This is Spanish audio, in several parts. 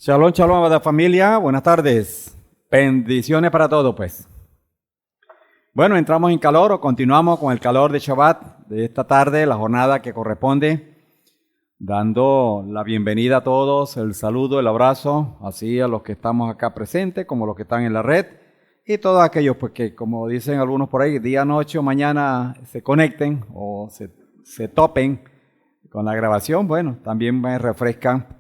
Shalom, shalom, amada familia. Buenas tardes. Bendiciones para todos, pues. Bueno, entramos en calor o continuamos con el calor de Shabbat de esta tarde, la jornada que corresponde, dando la bienvenida a todos, el saludo, el abrazo, así a los que estamos acá presentes, como los que están en la red, y todos aquellos, pues que como dicen algunos por ahí, día, noche o mañana se conecten o se topen con la grabación. Bueno, también me refrescan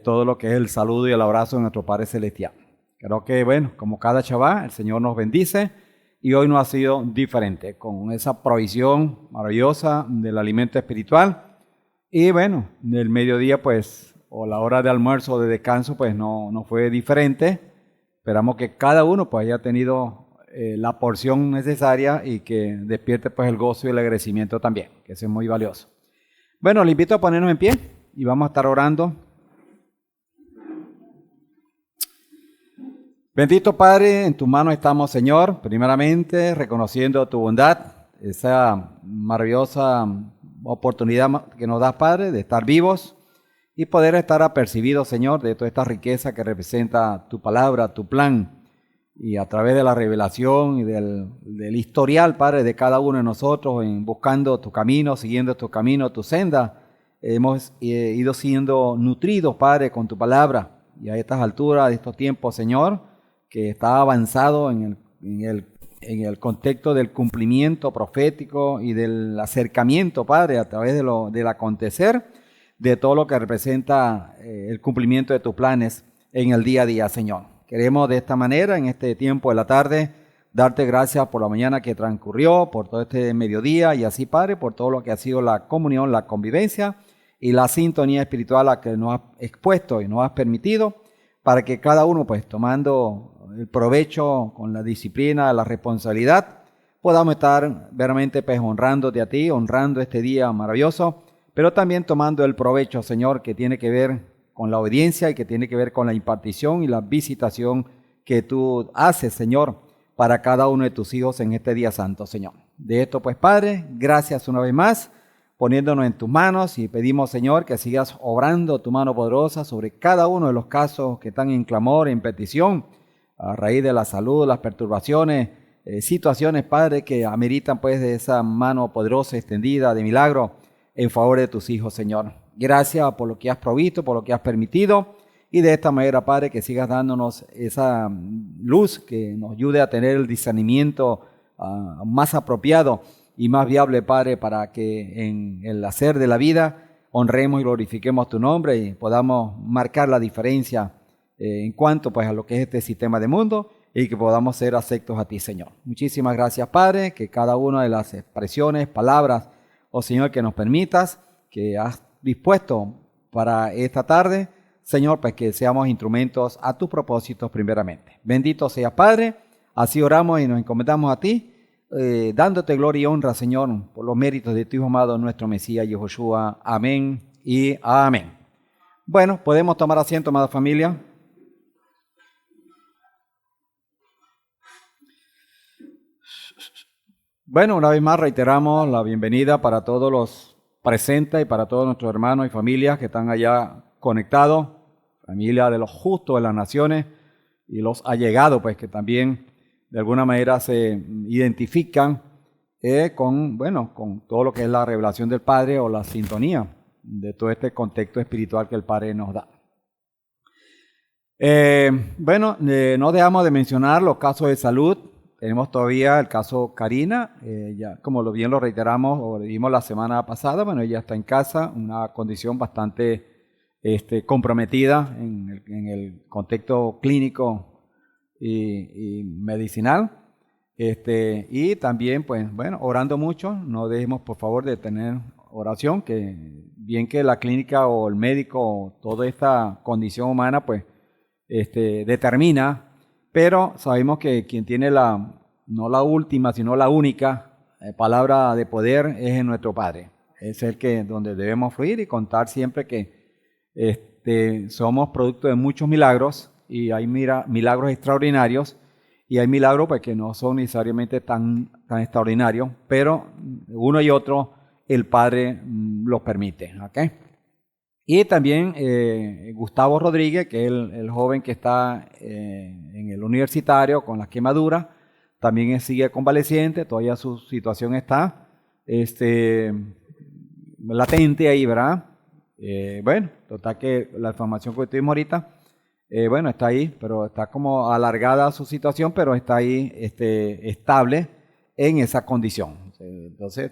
todo lo que es el saludo y el abrazo de nuestro Padre Celestial. Creo que, bueno, como cada Shabbat, el Señor nos bendice y hoy no ha sido diferente, con esa provisión maravillosa del alimento espiritual. Y bueno, del mediodía, pues, o la hora de almuerzo o de descanso, pues no fue diferente. Esperamos que cada uno pues haya tenido la porción necesaria y que despierte pues el gozo y el agradecimiento también, que eso es muy valioso. Bueno, le invito a ponernos en pie y vamos a estar orando. Bendito Padre, en tus manos estamos, Señor, primeramente reconociendo tu bondad, esa maravillosa oportunidad que nos das, Padre, de estar vivos y poder estar apercibidos, Señor, de toda esta riqueza que representa tu palabra, tu plan, y a través de la revelación y del historial, Padre, de cada uno de nosotros, en buscando tu camino, siguiendo tu camino, tu senda, hemos ido siendo nutridos, Padre, con tu palabra, y a estas alturas de estos tiempos, Señor, que está avanzado en el contexto del cumplimiento profético y del acercamiento, Padre, a través del acontecer, de todo lo que representa el cumplimiento de tus planes en el día a día, Señor. Queremos de esta manera, en este tiempo de la tarde, darte gracias por la mañana que transcurrió, por todo este mediodía y así, Padre, por todo lo que ha sido la comunión, la convivencia y la sintonía espiritual a que nos has expuesto y nos has permitido, para que cada uno, pues, tomando el provecho con la disciplina, la responsabilidad, podamos estar verdaderamente pues, honrándote a ti, honrando este día maravilloso, pero también tomando el provecho, Señor, que tiene que ver con la obediencia y que tiene que ver con la impartición y la visitación que tú haces, Señor, para cada uno de tus hijos en este día santo, Señor. De esto, pues, Padre, gracias una vez más, poniéndonos en tus manos, y pedimos, Señor, que sigas obrando tu mano poderosa sobre cada uno de los casos que están en clamor, en petición, a raíz de la salud, las perturbaciones, situaciones, Padre, que ameritan pues de esa mano poderosa extendida de milagro en favor de tus hijos, Señor. Gracias por lo que has provisto, por lo que has permitido, y de esta manera, Padre, que sigas dándonos esa luz que nos ayude a tener el discernimiento más apropiado y más viable, Padre, para que en el hacer de la vida honremos y glorifiquemos tu nombre y podamos marcar la diferencia en cuanto pues a lo que es este sistema de mundo, y que podamos ser aceptos a ti, Señor. Muchísimas gracias, Padre, que cada una de las expresiones, palabras, Señor, que nos permitas, que has dispuesto para esta tarde, Señor, pues que seamos instrumentos a tus propósitos primeramente. Bendito seas, Padre, así oramos y nos encomendamos a ti, dándote gloria y honra, Señor, por los méritos de tu Hijo amado, nuestro Mesías, Yehoshua. Amén y amén. Bueno, podemos tomar asiento, amada familia. Bueno, una vez más reiteramos la bienvenida para todos los presentes y para todos nuestros hermanos y familias que están allá conectados, familia de los justos de las naciones y los allegados, pues que también de alguna manera se identifican con todo lo que es la revelación del Padre o la sintonía de todo este contexto espiritual que el Padre nos da. No dejamos de mencionar los casos de salud. Tenemos todavía el caso Karina, ya como bien lo reiteramos o le dimos la semana pasada. Bueno, ella está en casa, una condición bastante comprometida en el contexto clínico y medicinal. Y también, pues bueno, orando mucho, no dejemos por favor de tener oración, que bien que la clínica o el médico o toda esta condición humana, pues determina, pero sabemos que quien tiene no la última, sino la única palabra de poder es en nuestro Padre. Es el que donde debemos fluir y contar siempre que somos producto de muchos milagros, y hay milagros extraordinarios, y hay milagros pues, que no son necesariamente tan extraordinarios, pero uno y otro el Padre los permite. ¿Okay? Y también Gustavo Rodríguez, que es el joven que está en el universitario con las quemaduras, también sigue convaleciente, todavía su situación está latente ahí, ¿verdad? Bueno, total que la información que tuvimos ahorita, bueno, está ahí, pero está como alargada su situación, pero está ahí estable en esa condición. Entonces,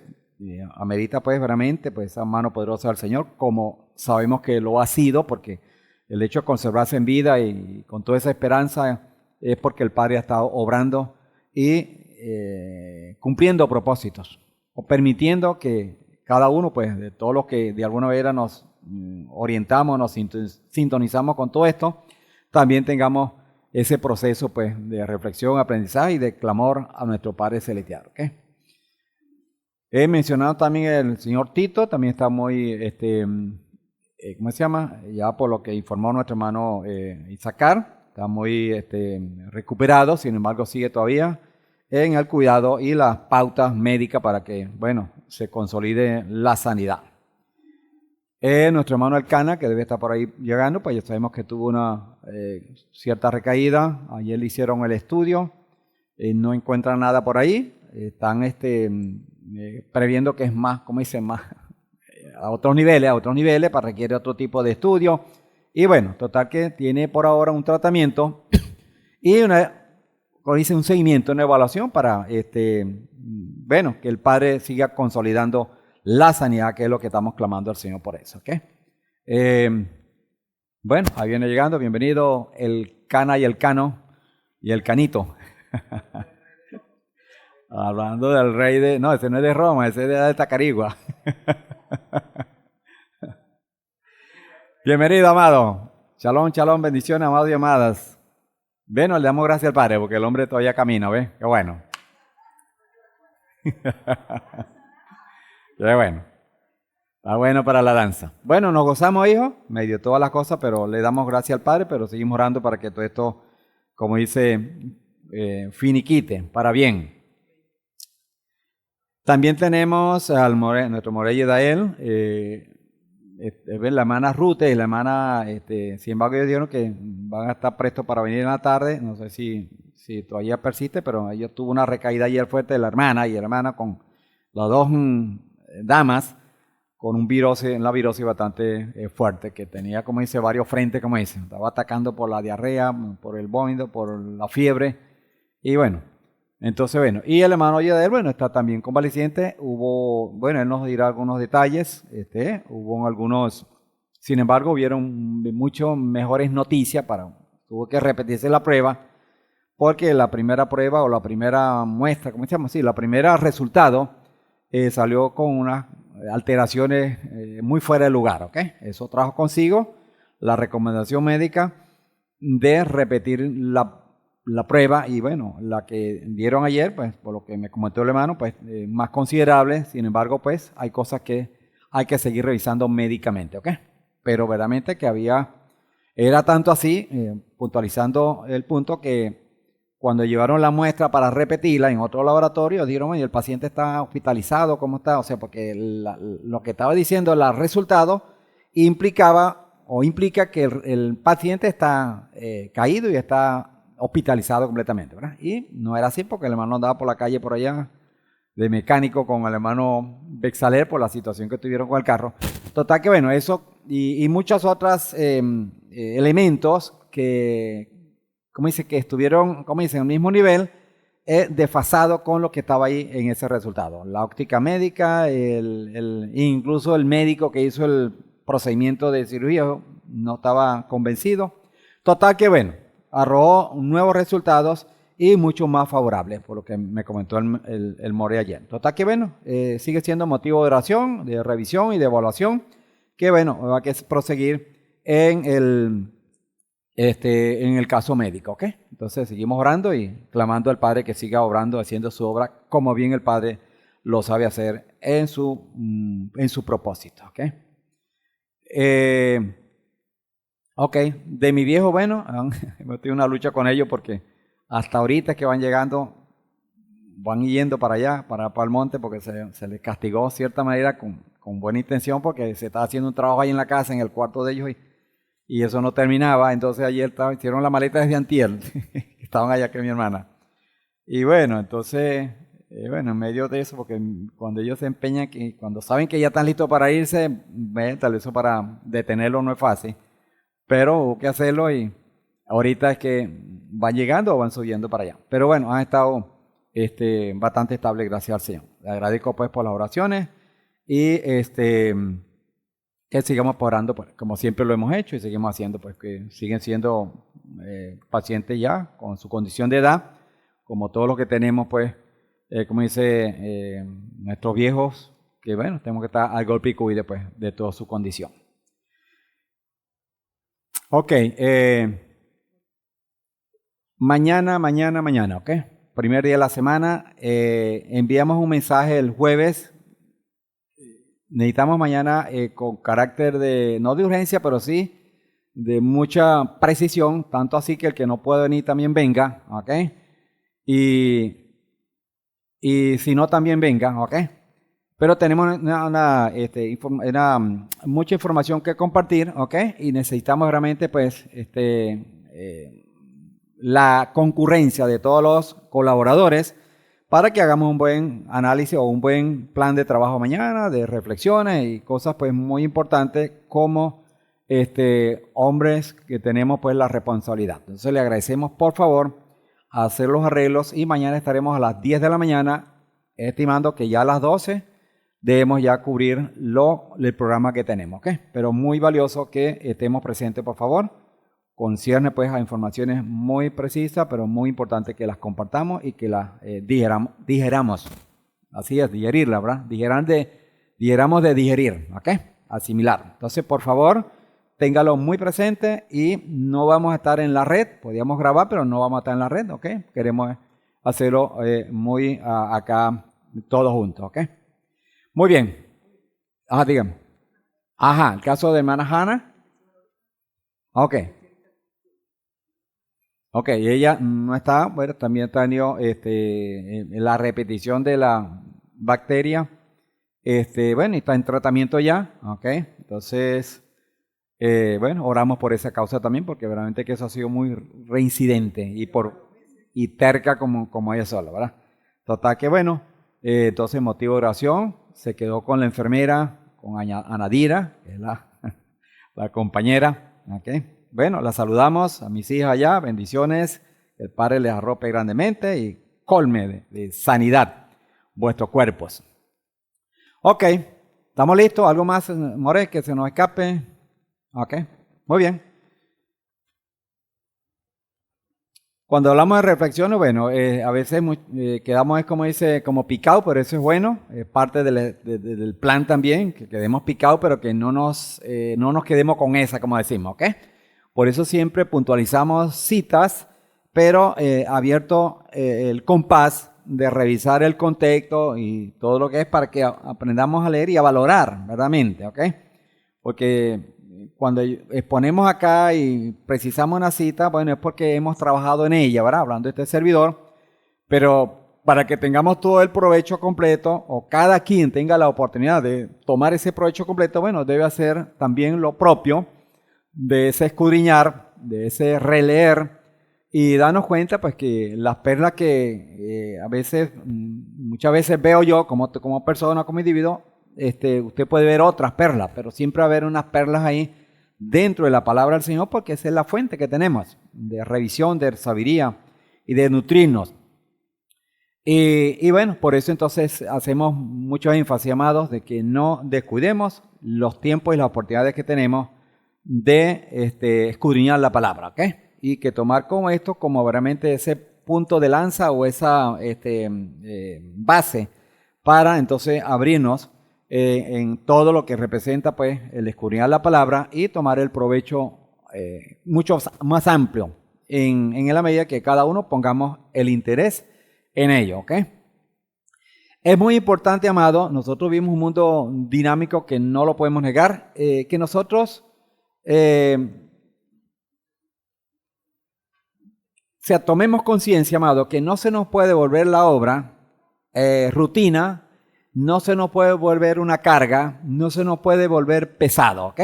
amerita pues veramente pues esa mano poderosa del Señor, como sabemos que lo ha sido, porque el hecho de conservarse en vida y con toda esa esperanza es porque el Padre ha estado obrando y cumpliendo propósitos, o permitiendo que cada uno, pues, de todos los que de alguna manera nos orientamos, nos sintonizamos con todo esto, también tengamos ese proceso, pues, de reflexión, aprendizaje y de clamor a nuestro Padre Celestial, ¿ok? He mencionado también el señor Tito, también está muy, ¿cómo se llama? Ya por lo que informó nuestro hermano Isaacar, está muy recuperado, sin embargo sigue todavía en el cuidado y las pautas médicas para que, bueno, se consolide la sanidad. Nuestro hermano Elcana, que debe estar por ahí llegando, pues ya sabemos que tuvo una cierta recaída. Ayer le hicieron el estudio, no encuentran nada por ahí. Están previendo que es más, como dicen, más a otros niveles, para requiere otro tipo de estudio. Y bueno, total que tiene por ahora un tratamiento y un seguimiento, una evaluación para, bueno, que el Padre siga consolidando la sanidad, que es lo que estamos clamando al Señor por eso, ¿ok? Bueno, ahí viene llegando, bienvenido el Cana y el Cano y el Canito. Hablando del rey de... No, ese no es de Roma, ese es de Tacarigua. Bienvenido, amado. Shalom, shalom, bendiciones, amados y amadas. Bueno, le damos gracias al Padre porque el hombre todavía camina, ¿ves? Qué bueno. Qué bueno. Está bueno para la danza. Bueno, nos gozamos, hijo, medio todas las cosas, pero le damos gracias al Padre, pero seguimos orando para que todo esto, como dice, finiquite, para bien. También tenemos al nuestro Morey Dael, la hermana Ruth y la hermana, sin embargo ellos dijeron que van a estar prestos para venir en la tarde, no sé si todavía persiste, pero ella tuvo una recaída ayer fuerte de la hermana, y la hermana con las dos damas, con una virosis bastante fuerte, que tenía, como dice, varios frentes, como dice, estaba atacando por la diarrea, por el vómito, por la fiebre, y bueno, entonces bueno, y el hermano Yedel, bueno, está también convaleciente, bueno, él nos dirá algunos detalles, hubo algunos, sin embargo, hubieron mucho mejores noticias, tuvo que repetirse la prueba, porque la primera prueba o la primera muestra, ¿cómo se llama? Sí, la primera resultado salió con unas alteraciones muy fuera de lugar, ¿ok? Eso trajo consigo la recomendación médica de repetir la prueba, y bueno, la que dieron ayer, pues por lo que me comentó el hermano, pues más considerable, sin embargo, pues hay cosas que hay que seguir revisando médicamente, ¿ok? Pero verdaderamente que era tanto así, puntualizando el punto, que cuando llevaron la muestra para repetirla en otro laboratorio, dijeron, oye, el paciente está hospitalizado, ¿cómo está? O sea, porque lo que estaba diciendo el resultado implica que el paciente está caído y está hospitalizado completamente, ¿verdad? Y no era así, porque el hermano andaba por la calle por allá de mecánico con el hermano Bexaler por la situación que tuvieron con el carro. Total que bueno, eso y muchos otros elementos que, como dice, que estuvieron, como dice, en el mismo nivel, desfasado con lo que estaba ahí en ese resultado. La óptica médica, incluso el médico que hizo el procedimiento de cirugía no estaba convencido. Total que bueno, arrojó nuevos resultados y mucho más favorables, por lo que me comentó el More ayer. Total que bueno, sigue siendo motivo de oración, de revisión y de evaluación, que bueno, va a que proseguir en el caso médico, ¿ok? Entonces seguimos orando y clamando al Padre que siga obrando, haciendo su obra como bien el Padre lo sabe hacer en su propósito, ¿ok? Ok, de mi viejo, bueno, hemos tenido una lucha con ellos porque hasta ahorita que van llegando, van yendo para allá, para el monte, porque se les castigó de cierta manera con con buena intención porque se estaba haciendo un trabajo ahí en la casa, en el cuarto de ellos, y eso no terminaba. Entonces ayer hicieron la maleta desde antier, estaban allá con mi hermana. Y bueno, entonces, bueno, en medio de eso, porque cuando ellos se empeñan, cuando saben que ya están listos para irse, tal vez eso para detenerlo no es fácil, pero hubo que hacerlo y ahorita es que van llegando o van subiendo para allá. Pero bueno, han estado bastante estables, gracias al Señor. Le agradezco pues por las oraciones y que sigamos orando, pues, como siempre lo hemos hecho y seguimos haciendo, pues que siguen siendo pacientes ya con su condición de edad, como todos los que tenemos, pues, como dice nuestros viejos, que bueno, tenemos que estar al golpe y cuide pues, de toda su condición. Ok, mañana, ok. Primer día de la semana, enviamos un mensaje el jueves. Necesitamos mañana con carácter de, no de urgencia, pero sí de mucha precisión, tanto así que el que no puede venir también venga, ok. Y si no también venga, ok. Pero tenemos mucha información que compartir, ok. Y necesitamos realmente, pues, la concurrencia de todos los colaboradores para que hagamos un buen análisis o un buen plan de trabajo mañana, de reflexiones y cosas pues muy importantes como hombres que tenemos pues la responsabilidad. Entonces le agradecemos por favor hacer los arreglos y mañana estaremos a las 10 de la mañana, estimando que ya a las 12 debemos ya cubrir el programa que tenemos, ¿ok? Pero muy valioso que estemos presentes, por favor. Concierne pues a informaciones muy precisas, pero muy importante que las compartamos y que las digeramos. Así es, digerirla, ¿verdad? Digeramos de digerir, ¿ok? Asimilar. Entonces, por favor, téngalo muy presente y no vamos a estar en la red. Podríamos grabar, pero no vamos a estar en la red, ¿ok? Queremos hacerlo muy acá todos juntos, ¿ok? Muy bien. Ajá, dígame. Ajá, el caso de hermana Hannah. Ok. Ok, ella no está, bueno, también ha tenido la repetición de la bacteria, bueno, y está en tratamiento ya, ok, entonces, bueno, oramos por esa causa también, porque realmente que eso ha sido muy reincidente y terca como ella sola, ¿verdad? Total que bueno, entonces motivo de oración, se quedó con la enfermera, con Anadira, que es la compañera, ok. Bueno, la saludamos a mis hijas allá, bendiciones, el Padre les arrope grandemente y colme de sanidad vuestros cuerpos. Ok, ¿estamos listos? ¿Algo más, More, que se nos escape? Ok, muy bien. Cuando hablamos de reflexiones, bueno, a veces quedamos, como dice, como picados, pero eso es bueno, es parte del plan también, que quedemos picados, pero que no nos quedemos con esa, como decimos, ¿ok? Por eso siempre puntualizamos citas, pero abierto el compás de revisar el contexto y todo lo que es para que aprendamos a leer y a valorar, verdaderamente, ¿ok? Porque cuando exponemos acá y precisamos una cita, bueno, es porque hemos trabajado en ella, ¿verdad? Hablando de este servidor, pero para que tengamos todo el provecho completo o cada quien tenga la oportunidad de tomar ese provecho completo, bueno, debe hacer también lo propio de ese escudriñar, de ese releer y darnos cuenta pues que las perlas que a veces, muchas veces veo yo como persona, como individuo, usted puede ver otras perlas, pero siempre va a haber unas perlas ahí dentro de la palabra del Señor porque esa es la fuente que tenemos de revisión, de sabiduría y de nutrirnos. Y bueno, por eso entonces hacemos mucho énfasis, amados, de que no descuidemos los tiempos y las oportunidades que tenemos de escudriñar la palabra, ¿ok? Y que tomar como esto como realmente ese punto de lanza o esa base para entonces abrirnos en todo lo que representa pues el escudriñar la palabra y tomar el provecho mucho más amplio en la medida que cada uno pongamos el interés en ello, ¿ok? Es muy importante, amado, nosotros vivimos un mundo dinámico que no lo podemos negar, que nosotros tomemos conciencia, amado, que no se nos puede volver la obra rutina no se nos puede volver una carga, no se nos puede volver pesado, ¿ok?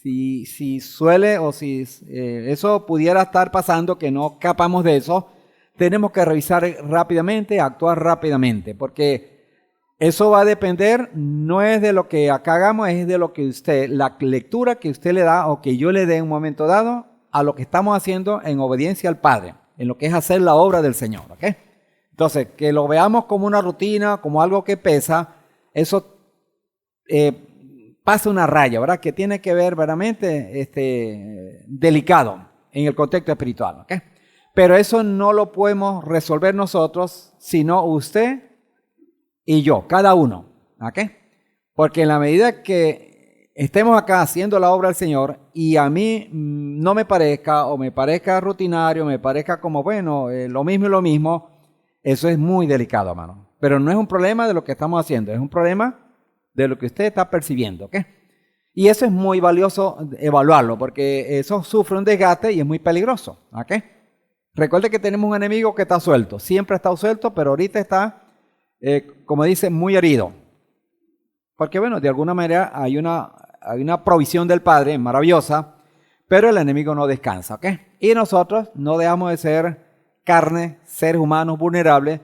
Si suele o si eso pudiera estar pasando, que no escapamos de eso, tenemos que revisar rápidamente, actuar rápidamente, porque eso va a depender, no es de lo que acá hagamos, es de lo que usted, la lectura que usted le da o que yo le dé en un momento dado a lo que estamos haciendo en obediencia al Padre, en lo que es hacer la obra del Señor, ¿ok? Entonces, que lo veamos como una rutina, como algo que pesa, eso pasa una raya, ¿verdad? Que tiene que ver verdaderamente delicado en el contexto espiritual, ¿ok? Pero eso no lo podemos resolver nosotros, sino usted y yo, cada uno, ¿ok? Porque en la medida que estemos acá haciendo la obra del Señor y a mí no me parezca o me parezca rutinario, me parezca como, bueno, lo mismo y lo mismo, eso es muy delicado, hermano. Pero no es un problema de lo que estamos haciendo, es un problema de lo que usted está percibiendo, ¿ok? Y eso es muy valioso evaluarlo, porque eso sufre un desgaste y es muy peligroso, ¿ok? Recuerde que tenemos un enemigo que está suelto, siempre ha estado suelto, pero ahorita está, como dice, muy herido. Porque bueno, de alguna manera hay una provisión del Padre maravillosa, pero el enemigo no descansa, ¿ok? Y nosotros no dejamos de ser carne, seres humanos vulnerables,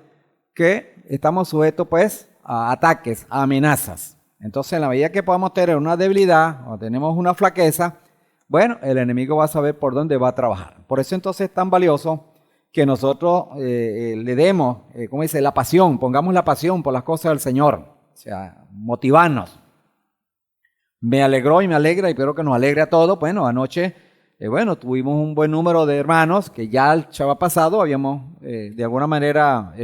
que estamos sujetos pues a ataques, a amenazas. Entonces, en la medida que podamos tener una debilidad o tenemos una flaqueza, bueno, el enemigo va a saber por dónde va a trabajar. Por eso entonces es tan valioso que nosotros le demos, ¿cómo dice? La pasión, pongamos la pasión por las cosas del Señor. O sea, motivarnos. Me alegró y me alegra y espero que nos alegre a todos. Bueno, anoche, bueno, tuvimos un buen número de hermanos que ya el Shabbat pasado habíamos de alguna manera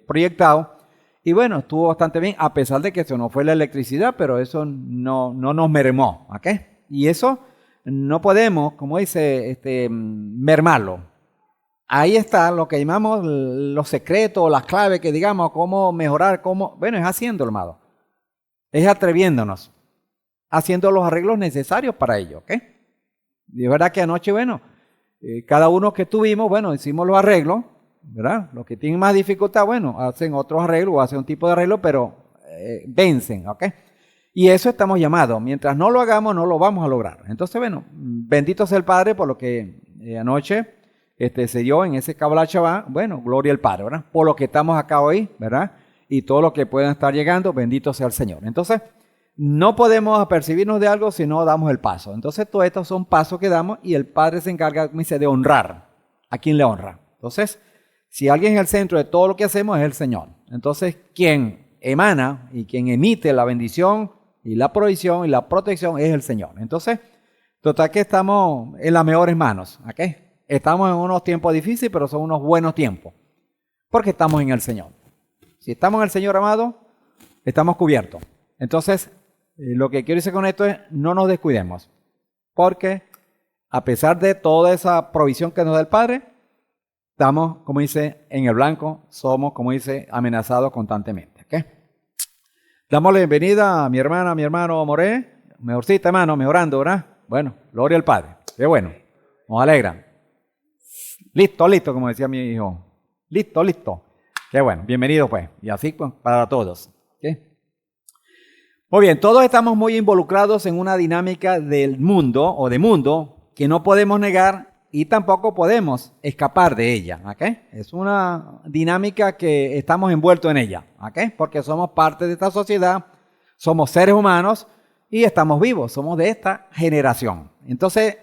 proyectado. Y bueno, estuvo bastante bien, a pesar de que se nos fue la electricidad, pero eso no nos mermó, ¿ok? Y eso no podemos, como dice, mermarlo. Ahí está lo que llamamos los secretos, las claves que digamos, cómo mejorar, bueno, es haciéndolo, hermano. Es atreviéndonos, haciendo los arreglos necesarios para ello, ¿ok? Y es verdad que anoche, bueno, cada uno que tuvimos, bueno, hicimos los arreglos, ¿verdad? Los que tienen más dificultad, bueno, hacen otros arreglos o hacen un tipo de arreglo, pero vencen, ¿ok? Y eso estamos llamados. Mientras no lo hagamos, no lo vamos a lograr. Entonces, bueno, bendito sea el Padre por lo que anoche se dio en ese Kabbalah Shabbat. Bueno, gloria al Padre, ¿verdad? Por lo que estamos acá hoy, ¿verdad? Y todo lo que puedan estar llegando, bendito sea el Señor. Entonces, no podemos apercibirnos de algo si no damos el paso. Entonces, todos estos son pasos que damos y el Padre se encarga, como dice, de honrar a quien le honra. Entonces, si alguien es el centro de todo lo que hacemos es el Señor. Entonces, quien emana y quien emite la bendición y la provisión y la protección es el Señor. Entonces, total que estamos en las mejores manos. ¿Ok? Estamos en unos tiempos difíciles, pero son unos buenos tiempos. Porque estamos en el Señor. Si estamos en el Señor, amado, estamos cubiertos. Entonces, lo que quiero decir con esto es no nos descuidemos. Porque a pesar de toda esa provisión que nos da el Padre, estamos, como dice, en el blanco, somos, como dice, amenazados constantemente. ¿Okay? Damos la bienvenida a mi hermana, a mi hermano Moré. Mejorcita, hermano, mejorando, ¿verdad? Bueno, gloria al Padre. Qué bueno, nos alegra. Listo, como decía mi hijo. Listo. Qué bueno, bienvenido pues. Y así pues, para todos. ¿Okay? Muy bien, todos estamos muy involucrados en una dinámica del mundo o de mundo que no podemos negar y tampoco podemos escapar de ella, ¿ok? Es una dinámica que estamos envueltos en ella, ¿ok? Porque somos parte de esta sociedad, somos seres humanos y estamos vivos, somos de esta generación. Entonces,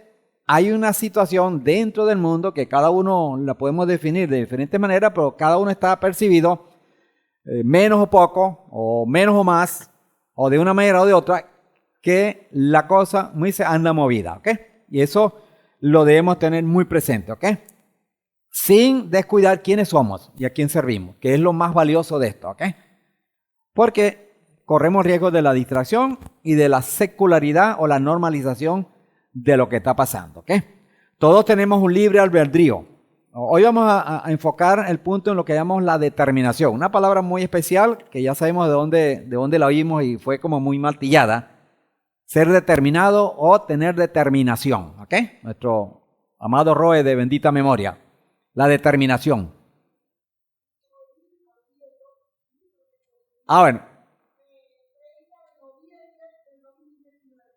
hay una situación dentro del mundo que cada uno la podemos definir de diferentes maneras, pero cada uno está percibido menos o poco, o menos o más, o de una manera o de otra, que la cosa muy se anda movida, ¿ok? Y eso lo debemos tener muy presente, ¿ok? Sin descuidar quiénes somos y a quién servimos, que es lo más valioso de esto, ¿ok? Porque corremos riesgo de la distracción y de la secularidad o la normalización de lo que está pasando, ¿ok? Todos tenemos un libre albedrío. Hoy vamos a enfocar el punto en lo que llamamos la determinación, una palabra muy especial que ya sabemos de dónde la oímos y fue como muy martillada. Ser determinado o tener determinación, ¿ok? Nuestro amado Roe de bendita memoria. La determinación. Bueno,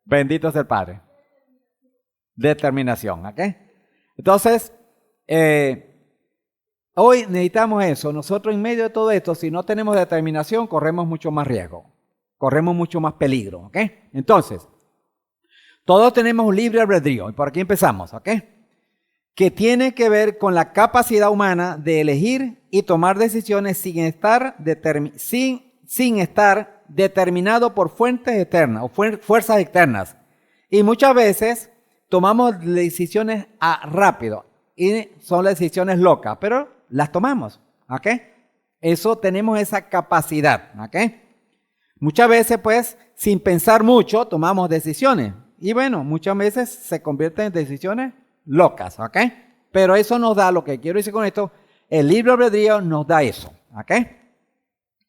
Bendito sea el Padre. Determinación, ¿ok? Entonces, hoy necesitamos eso. Nosotros en medio de todo esto, si no tenemos determinación, corremos mucho más riesgo. Corremos mucho más peligro, ¿ok? Entonces, todos tenemos un libre albedrío. Y por aquí empezamos, ¿ok? Que tiene que ver con la capacidad humana de elegir y tomar decisiones sin estar determinado por fuentes externas o fuerzas externas. Y muchas veces tomamos decisiones rápido y son las decisiones locas, pero las tomamos, ¿ok? Eso tenemos esa capacidad, ¿ok? Muchas veces, pues, sin pensar mucho, tomamos decisiones. Y bueno, muchas veces se convierten en decisiones locas, ¿ok? Pero eso nos da, lo que quiero decir con esto, el libre albedrío nos da eso, ¿ok?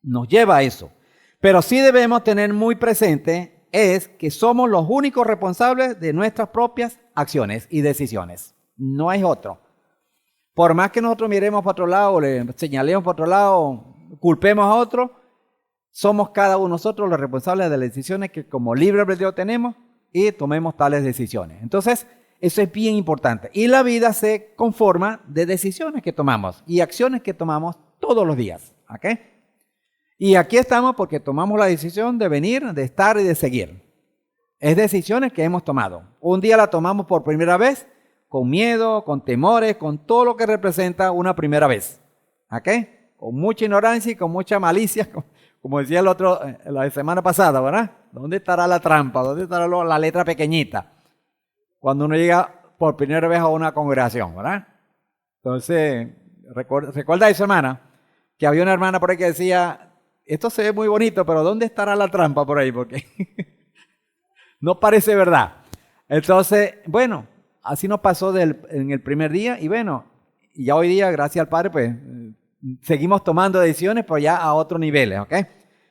Nos lleva a eso. Pero sí debemos tener muy presente es que somos los únicos responsables de nuestras propias acciones y decisiones. No hay otro. Por más que nosotros miremos para otro lado, le señalemos para otro lado, culpemos a otro, somos cada uno de nosotros los responsables de las decisiones que como libre albedrío tenemos y tomemos tales decisiones. Entonces, eso es bien importante. Y la vida se conforma de decisiones que tomamos y acciones que tomamos todos los días, ¿ok? Y aquí estamos porque tomamos la decisión de venir, de estar y de seguir. Es decisiones que hemos tomado. Un día la tomamos por primera vez, con miedo, con temores, con todo lo que representa una primera vez. ¿Ok? Con mucha ignorancia y con mucha malicia, como decía el otro la semana pasada, ¿verdad? ¿Dónde estará la trampa? ¿Dónde estará la letra pequeñita? Cuando uno llega por primera vez a una congregación, ¿verdad? Entonces, recuerda esa hermana, que había una hermana por ahí que decía, esto se ve muy bonito, pero ¿dónde estará la trampa por ahí? Porque no parece verdad. Entonces, bueno, así nos pasó en el primer día y bueno, ya hoy día, gracias al Padre, pues seguimos tomando decisiones, pero ya a otros niveles, ¿ok?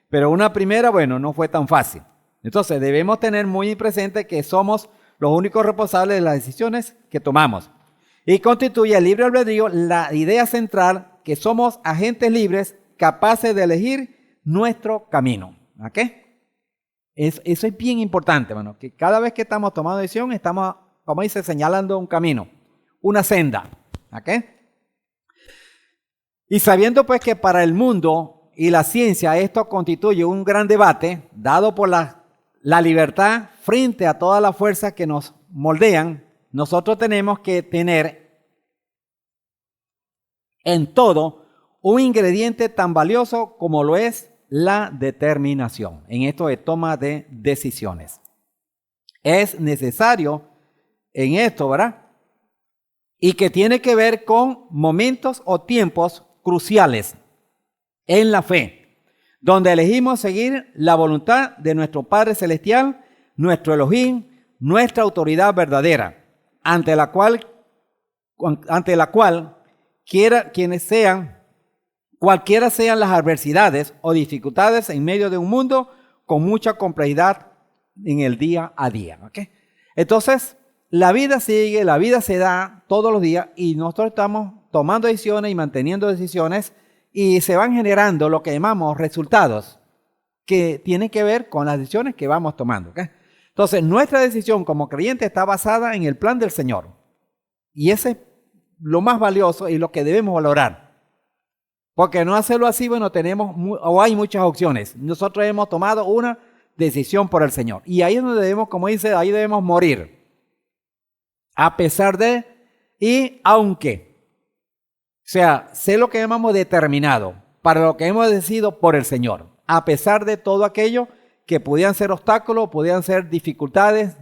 Pero una primera, bueno, no fue tan fácil. Entonces, debemos tener muy presente que somos los únicos responsables de las decisiones que tomamos. Y constituye el libre albedrío la idea central que somos agentes libres capaces de elegir nuestro camino. ¿Ok? Eso es bien importante, bueno, que cada vez que estamos tomando decisión, estamos, como dice, señalando un camino, una senda. ¿Ok? Y sabiendo pues que para el mundo y la ciencia esto constituye un gran debate, dado por la libertad frente a todas las fuerzas que nos moldean, nosotros tenemos que tener en todo un ingrediente tan valioso como lo es la determinación en esto de toma de decisiones. Es necesario en esto, ¿verdad? Y que tiene que ver con momentos o tiempos cruciales en la fe, donde elegimos seguir la voluntad de nuestro Padre Celestial, nuestro Elohim, nuestra autoridad verdadera, ante la cual cualquiera sean las adversidades o dificultades en medio de un mundo con mucha complejidad en el día a día. ¿Okay? Entonces, la vida sigue, la vida se da todos los días y nosotros estamos tomando decisiones y manteniendo decisiones y se van generando lo que llamamos resultados que tienen que ver con las decisiones que vamos tomando. ¿Okay? Entonces, nuestra decisión como creyente está basada en el plan del Señor. Y ese es lo más valioso y lo que debemos valorar. Porque no hacerlo así, bueno, hay muchas opciones. Nosotros hemos tomado una decisión por el Señor. Y ahí es donde debemos, como dice, ahí debemos morir. A pesar de y aunque. O sea, sé lo que llamamos determinado, para lo que hemos decidido por el Señor. A pesar de todo aquello que podían ser obstáculos, podían ser dificultades,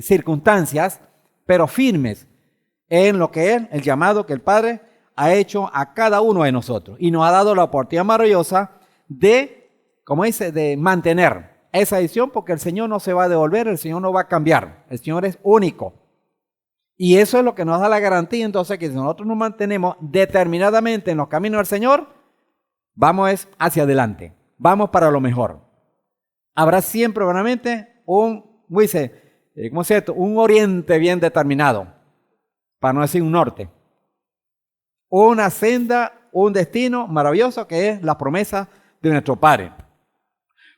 circunstancias, pero firmes en lo que es el llamado que el Padre ha hecho a cada uno de nosotros. Y nos ha dado la oportunidad maravillosa de, como dice, de mantener esa decisión, porque el Señor no se va a devolver, el Señor no va a cambiar, el Señor es único. Y eso es lo que nos da la garantía, entonces, que si nosotros nos mantenemos determinadamente en los caminos del Señor, vamos hacia adelante, vamos para lo mejor. Habrá siempre, obviamente, un oriente bien determinado, para no decir un norte. Una senda, un destino maravilloso que es la promesa de nuestro Padre.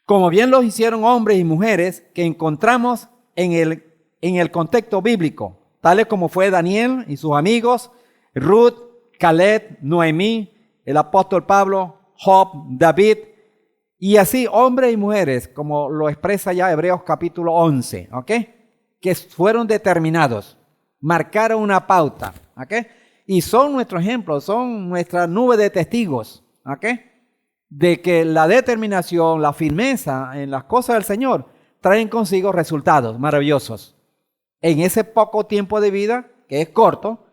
Como bien lo hicieron hombres y mujeres que encontramos en el contexto bíblico, tales como fue Daniel y sus amigos, Ruth, Caleb, Noemí, el apóstol Pablo, Job, David, y así hombres y mujeres, como lo expresa ya Hebreos capítulo 11, ¿ok? Que fueron determinados, marcaron una pauta, ¿ok? Y son nuestro ejemplo, son nuestra nube de testigos, ¿ok? De que la determinación, la firmeza en las cosas del Señor traen consigo resultados maravillosos. En ese poco tiempo de vida, que es corto,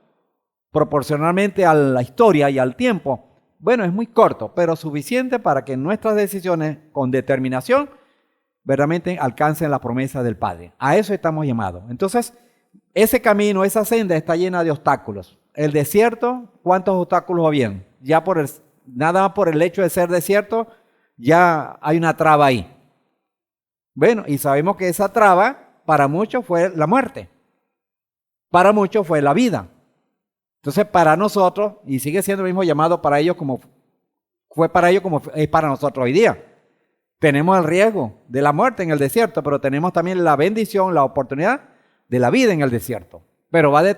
proporcionalmente a la historia y al tiempo, bueno, es muy corto, pero suficiente para que nuestras decisiones con determinación verdaderamente alcancen la promesa del Padre. A eso estamos llamados. Entonces, ese camino, esa senda está llena de obstáculos. El desierto, ¿cuántos obstáculos habían? Ya nada más por el hecho de ser desierto, ya hay una traba ahí. Bueno, y sabemos que esa traba para muchos fue la muerte. Para muchos fue la vida. Entonces, para nosotros, y sigue siendo el mismo llamado para ellos como fue para ellos como es para nosotros hoy día. Tenemos el riesgo de la muerte en el desierto, pero tenemos también la bendición, la oportunidad de la vida en el desierto. Pero va a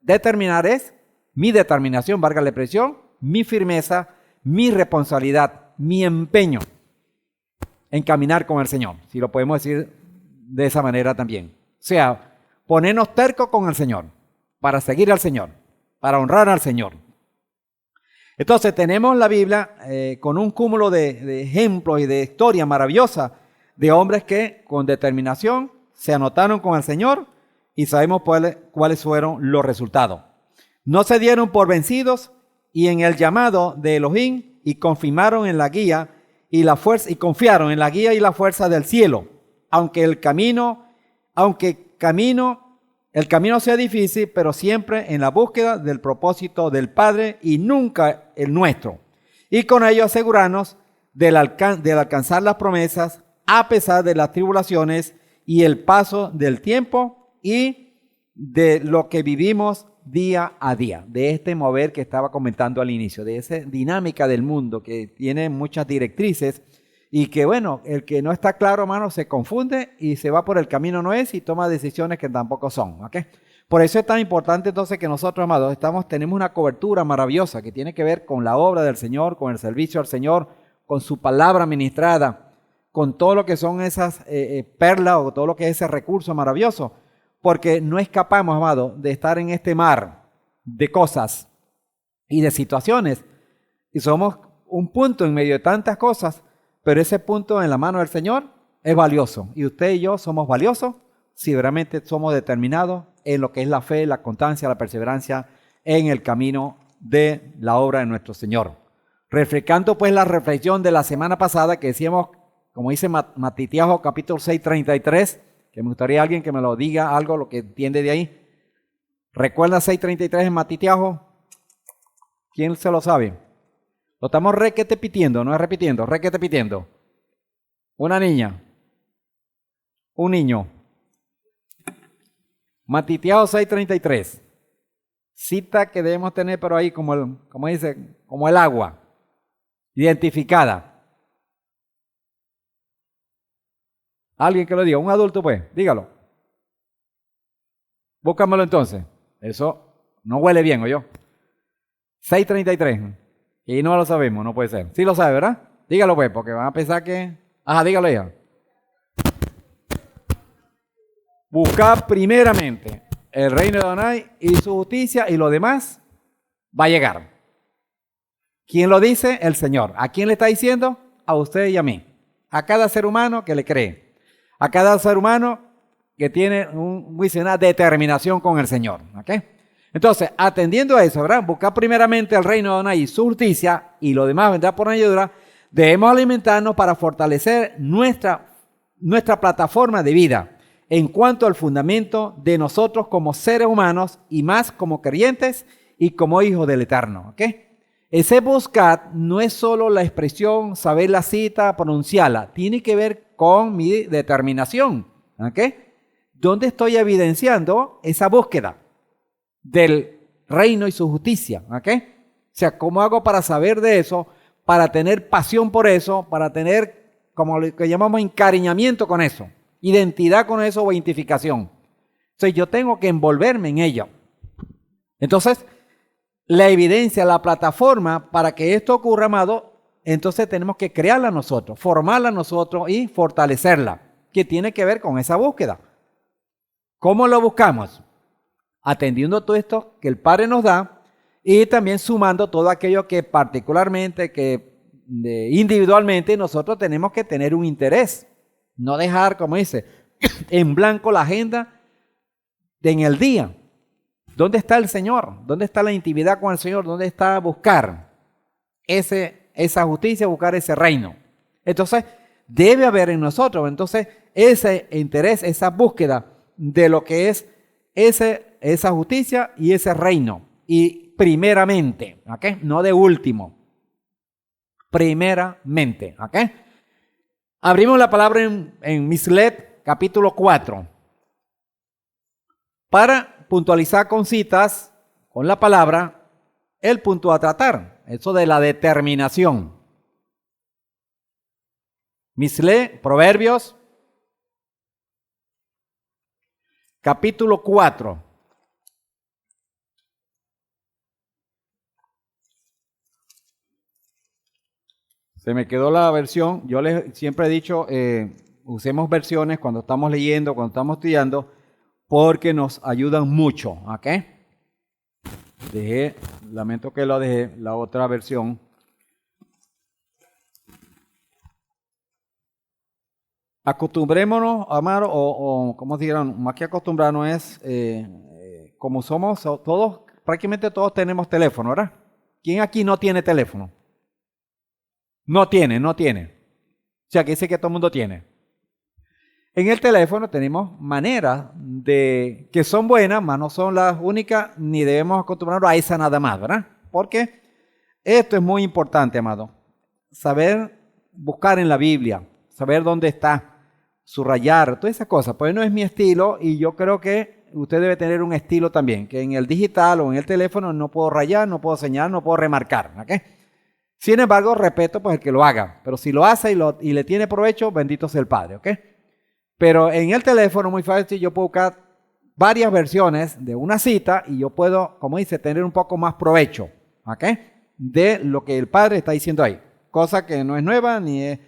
determinar es mi determinación, valga la expresión, mi firmeza, mi responsabilidad, mi empeño en caminar con el Señor, si lo podemos decir de esa manera también. O sea, ponernos tercos con el Señor, para seguir al Señor, para honrar al Señor. Entonces tenemos la Biblia con un cúmulo de ejemplos y de historias maravillosas de hombres que con determinación se anotaron con el Señor y sabemos cuáles fueron los resultados. No se dieron por vencidos y en el llamado de Elohim y confirmaron en la guía y la fuerza y confiaron en la guía y la fuerza del cielo, aunque el camino sea difícil, pero siempre en la búsqueda del propósito del Padre y nunca el nuestro. Y con ello asegurarnos de alcanzar las promesas a pesar de las tribulaciones y el paso del tiempo y de lo que vivimos día a día, de este mover que estaba comentando al inicio, de esa dinámica del mundo que tiene muchas directrices y que bueno, el que no está claro, hermano, se confunde y se va por el camino no es y toma decisiones que tampoco son, ¿ok? Por eso es tan importante entonces que nosotros, amados, tenemos una cobertura maravillosa que tiene que ver con la obra del Señor, con el servicio al Señor, con su palabra ministrada, con todo lo que son esas perlas o todo lo que es ese recurso maravilloso, porque no escapamos, amado, de estar en este mar de cosas y de situaciones. Y somos un punto en medio de tantas cosas, pero ese punto en la mano del Señor es valioso. Y usted y yo somos valiosos si realmente somos determinados en lo que es la fe, la constancia, la perseverancia en el camino de la obra de nuestro Señor. Refrescando pues la reflexión de la semana pasada que decíamos, como dice Matitiajo capítulo 6, 33, que me gustaría alguien que me lo diga algo, lo que entiende de ahí. ¿Recuerda 6.33 en Matitiajo? ¿Quién se lo sabe? Lo estamos repitiendo, no es repitiendo, repitiendo. Una niña. Un niño. Matitiajo 6.33. Cita que debemos tener pero ahí como el agua. Identificada. Alguien que lo diga, un adulto pues, dígalo. Búscamelo entonces. Eso no huele bien, ¿oyó? 6.33. Y no lo sabemos, no puede ser. Sí lo sabe, ¿verdad? Dígalo pues, porque van a pensar que... Ajá, dígalo ya. Buscar primeramente el reino de Adonai y su justicia y lo demás va a llegar. ¿Quién lo dice? El Señor. ¿A quién le está diciendo? A usted y a mí. A cada ser humano que le cree. A cada ser humano que tiene una determinación con el Señor. ¿Okay? Entonces, atendiendo a eso, ¿verdad? Buscar primeramente el reino de Adonai y su justicia y lo demás vendrá por añadidura. Debemos alimentarnos para fortalecer nuestra plataforma de vida en cuanto al fundamento de nosotros como seres humanos y más como creyentes y como hijos del Eterno. ¿Okay? Ese buscar no es solo la expresión, saber la cita, pronunciarla. Tiene que ver con mi determinación. ¿Okay? ¿Dónde estoy evidenciando esa búsqueda del reino y su justicia? ¿Okay? O sea, ¿cómo hago para saber de eso? Para tener pasión por eso, para tener, como lo que llamamos, encariñamiento con eso. Identidad con eso o identificación. Entonces yo tengo que envolverme en ello. Entonces, la evidencia, la plataforma para que esto ocurra, amado, entonces tenemos que crearla nosotros, formarla nosotros y fortalecerla, que tiene que ver con esa búsqueda. ¿Cómo lo buscamos? Atendiendo todo esto que el Padre nos da y también sumando todo aquello que particularmente, individualmente nosotros tenemos que tener un interés. No dejar, como dice, en blanco la agenda en el día. ¿Dónde está el Señor? ¿Dónde está la intimidad con el Señor? ¿Dónde está buscar esa justicia, buscar ese reino? Entonces, debe haber en nosotros, entonces, ese interés, esa búsqueda de lo que es esa justicia y ese reino. Y primeramente, ¿ok? No de último. Primeramente, ¿ok? Abrimos la palabra en Mislet, capítulo 4. Para puntualizar con citas, con la palabra, el punto a tratar. Eso de la determinación. Mislet, Proverbios, capítulo 4. Se me quedó la versión. Yo les siempre he dicho, usemos versiones cuando estamos leyendo, cuando estamos estudiando, porque nos ayudan mucho. ¿Ok? Lamento que lo dejé, la otra versión. Acostumbrémonos, amar, o como dijeron, más que acostumbrarnos es, como somos todos, prácticamente todos tenemos teléfono, ¿verdad? ¿Quién aquí no tiene teléfono? No tiene. O sea, que dice que todo el mundo tiene. En el teléfono tenemos maneras que son buenas, mas no son las únicas, ni debemos acostumbrarnos a esa nada más, ¿verdad? Porque esto es muy importante, amado. Saber buscar en la Biblia, saber dónde está, subrayar, todas esas cosas. Pues no es mi estilo y yo creo que usted debe tener un estilo también, que en el digital o en el teléfono no puedo rayar, no puedo señalar, no puedo remarcar, ¿ok? Sin embargo, respeto pues el que lo haga, pero si lo hace y le tiene provecho, bendito sea el Padre, ¿ok? Pero en el teléfono muy fácil, yo puedo buscar varias versiones de una cita y yo puedo, como dice, tener un poco más provecho, ¿ok? De lo que el Padre está diciendo ahí. Cosa que no es nueva ni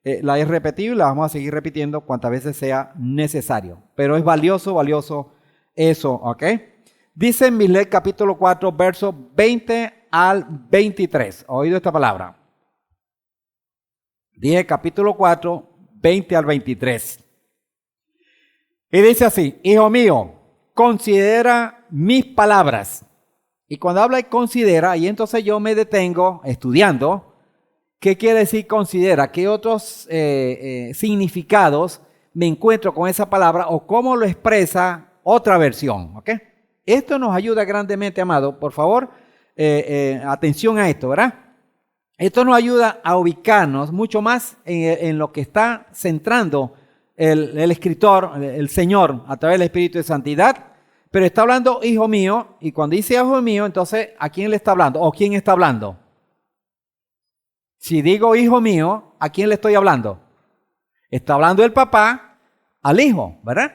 la es repetible, la vamos a seguir repitiendo cuantas veces sea necesario. Pero es valioso eso, ¿ok? Dice en Mislet capítulo 4, versos 20 al 23. ¿Oído esta palabra? Dije capítulo 4, 20 al 23. Y dice así: hijo mío, considera mis palabras. Y cuando habla de considera, y entonces yo me detengo estudiando, ¿qué quiere decir considera? ¿Qué otros significados me encuentro con esa palabra o cómo lo expresa otra versión? ¿Ok? Esto nos ayuda grandemente, amado. Por favor, atención a esto, ¿verdad? Esto nos ayuda a ubicarnos mucho más en lo que está centrando el escritor, el Señor, a través del Espíritu de Santidad. Pero está hablando hijo mío, y cuando dice hijo mío, entonces, ¿a quién le está hablando? ¿O quién está hablando? Si digo hijo mío, ¿a quién le estoy hablando? Está hablando el papá al hijo, ¿verdad?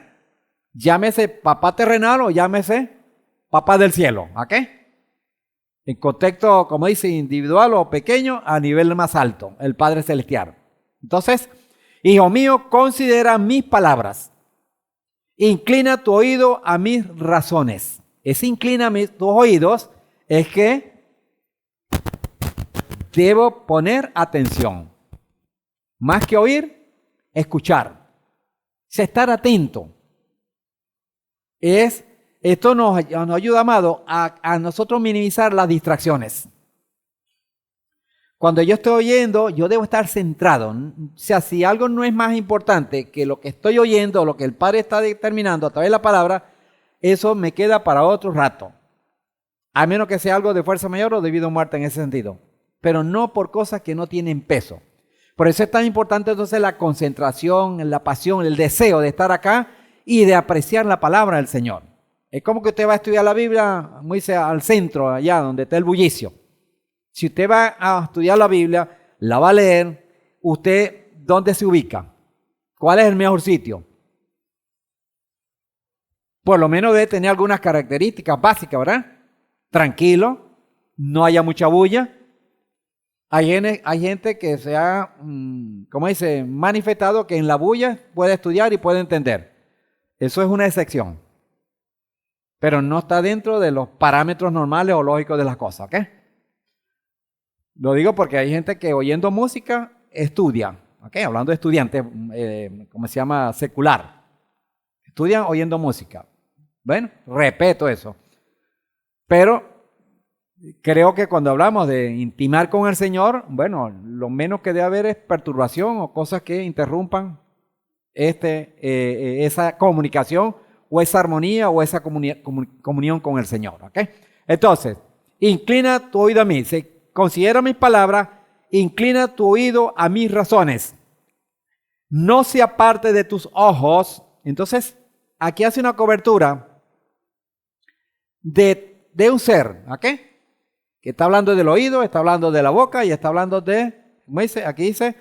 Llámese papá terrenal o llámese papá del cielo, ¿ok? En contexto, como dice, individual o pequeño, a nivel más alto, el Padre Celestial. Entonces, hijo mío, considera mis palabras. Inclina tu oído a mis razones. Ese inclina tus oídos es que debo poner atención. Más que oír, escuchar. Es estar atento. Esto nos ayuda, amado, a nosotros minimizar las distracciones. Cuando yo estoy oyendo, yo debo estar centrado. O sea, si algo no es más importante que lo que estoy oyendo, lo que el Padre está determinando a través de la palabra, eso me queda para otro rato. A menos que sea algo de fuerza mayor o de vida o muerte en ese sentido. Pero no por cosas que no tienen peso. Por eso es tan importante entonces la concentración, la pasión, el deseo de estar acá y de apreciar la palabra del Señor. Es como que usted va a estudiar la Biblia, como dice, al centro, allá donde está el bullicio. Si usted va a estudiar la Biblia, la va a leer, ¿usted dónde se ubica? ¿Cuál es el mejor sitio? por lo menos debe tener algunas características básicas, ¿verdad? Tranquilo, no haya mucha bulla. Hay gente que se ha, como dice, manifestado que en la bulla puede estudiar y puede entender. Eso es una excepción. Pero no está dentro de los parámetros normales o lógicos de las cosas, ¿ok? Lo digo porque hay gente que oyendo música estudia, ¿ok? Hablando de estudiantes, ¿cómo se llama? Secular. Estudian oyendo música. Bueno, respeto eso. Pero creo que cuando hablamos de intimar con el Señor, bueno, lo menos que debe haber es perturbación o cosas que interrumpan esa comunicación o esa armonía o esa comunión con el Señor, ¿ok? Entonces, inclina tu oído a mí. Considera mis palabras, inclina tu oído a mis razones. No se aparte de tus ojos. Entonces, aquí hace una cobertura de un ser, ¿ok? Que está hablando del oído, está hablando de la boca y está hablando de, ¿cómo dice? Aquí dice,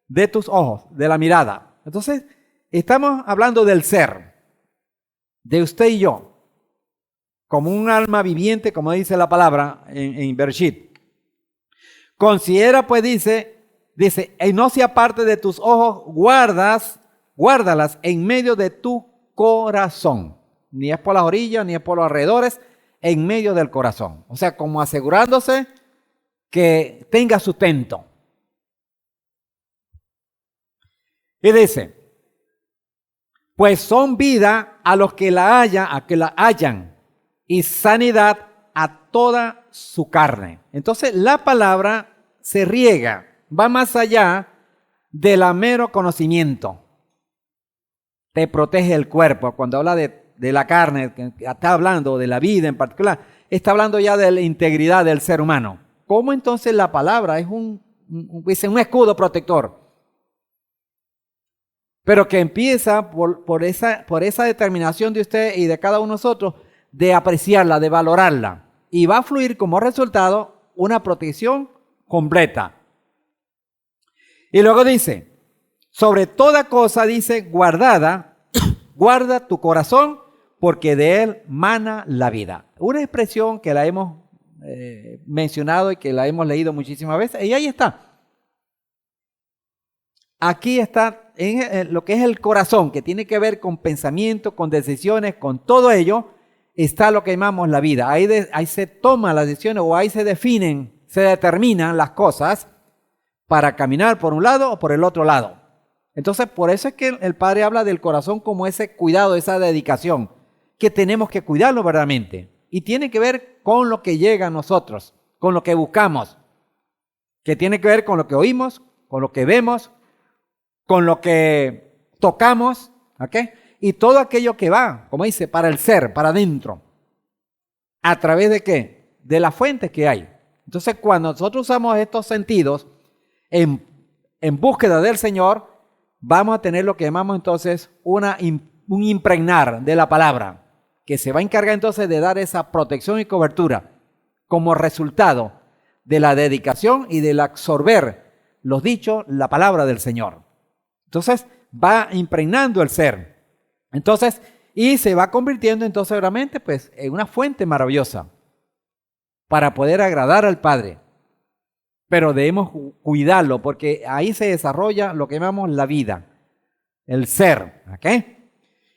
de tus ojos, de la mirada. Entonces, estamos hablando del ser, de usted y yo, como un alma viviente, como dice la palabra en Bereshit. Considera, pues dice, y no se aparte de tus ojos, guárdalas en medio de tu corazón. Ni es por las orillas, ni es por los alrededores, en medio del corazón. O sea, como asegurándose que tenga sustento. Y dice, pues son vida a los que la hallan, y sanidad a toda su carne. Entonces la palabra se riega, va más allá del mero conocimiento. Te protege el cuerpo. Cuando habla de la carne, está hablando de la vida en particular, está hablando ya de la integridad del ser humano. ¿Cómo entonces la palabra es un escudo protector? Pero que empieza por esa determinación de usted y de cada uno de nosotros de apreciarla, de valorarla. Y va a fluir como resultado una protección completa. Y luego dice, sobre toda cosa dice, guarda tu corazón, porque de él mana la vida. Una expresión que la hemos mencionado y que la hemos leído muchísimas veces, y ahí está. Aquí está en lo que es el corazón, que tiene que ver con pensamiento, con decisiones, con todo ello, está lo que llamamos la vida. Ahí se toman las decisiones o ahí se definen, se determinan las cosas para caminar por un lado o por el otro lado. Entonces, por eso es que el Padre habla del corazón como ese cuidado, esa dedicación, que tenemos que cuidarlo verdaderamente. Y tiene que ver con lo que llega a nosotros, con lo que buscamos, que tiene que ver con lo que oímos, con lo que vemos, con lo que tocamos, ¿ok? Y todo aquello que va, como dice, para el ser, para adentro. ¿A través de qué? De las fuentes que hay. Entonces, cuando nosotros usamos estos sentidos en búsqueda del Señor, vamos a tener lo que llamamos entonces un impregnar de la palabra, que se va a encargar entonces de dar esa protección y cobertura como resultado de la dedicación y del absorber los dichos, la palabra del Señor. Entonces va impregnando el ser. Entonces, y se va convirtiendo entonces realmente pues en una fuente maravillosa para poder agradar al Padre. Pero debemos cuidarlo porque ahí se desarrolla lo que llamamos la vida, el ser, ¿ok?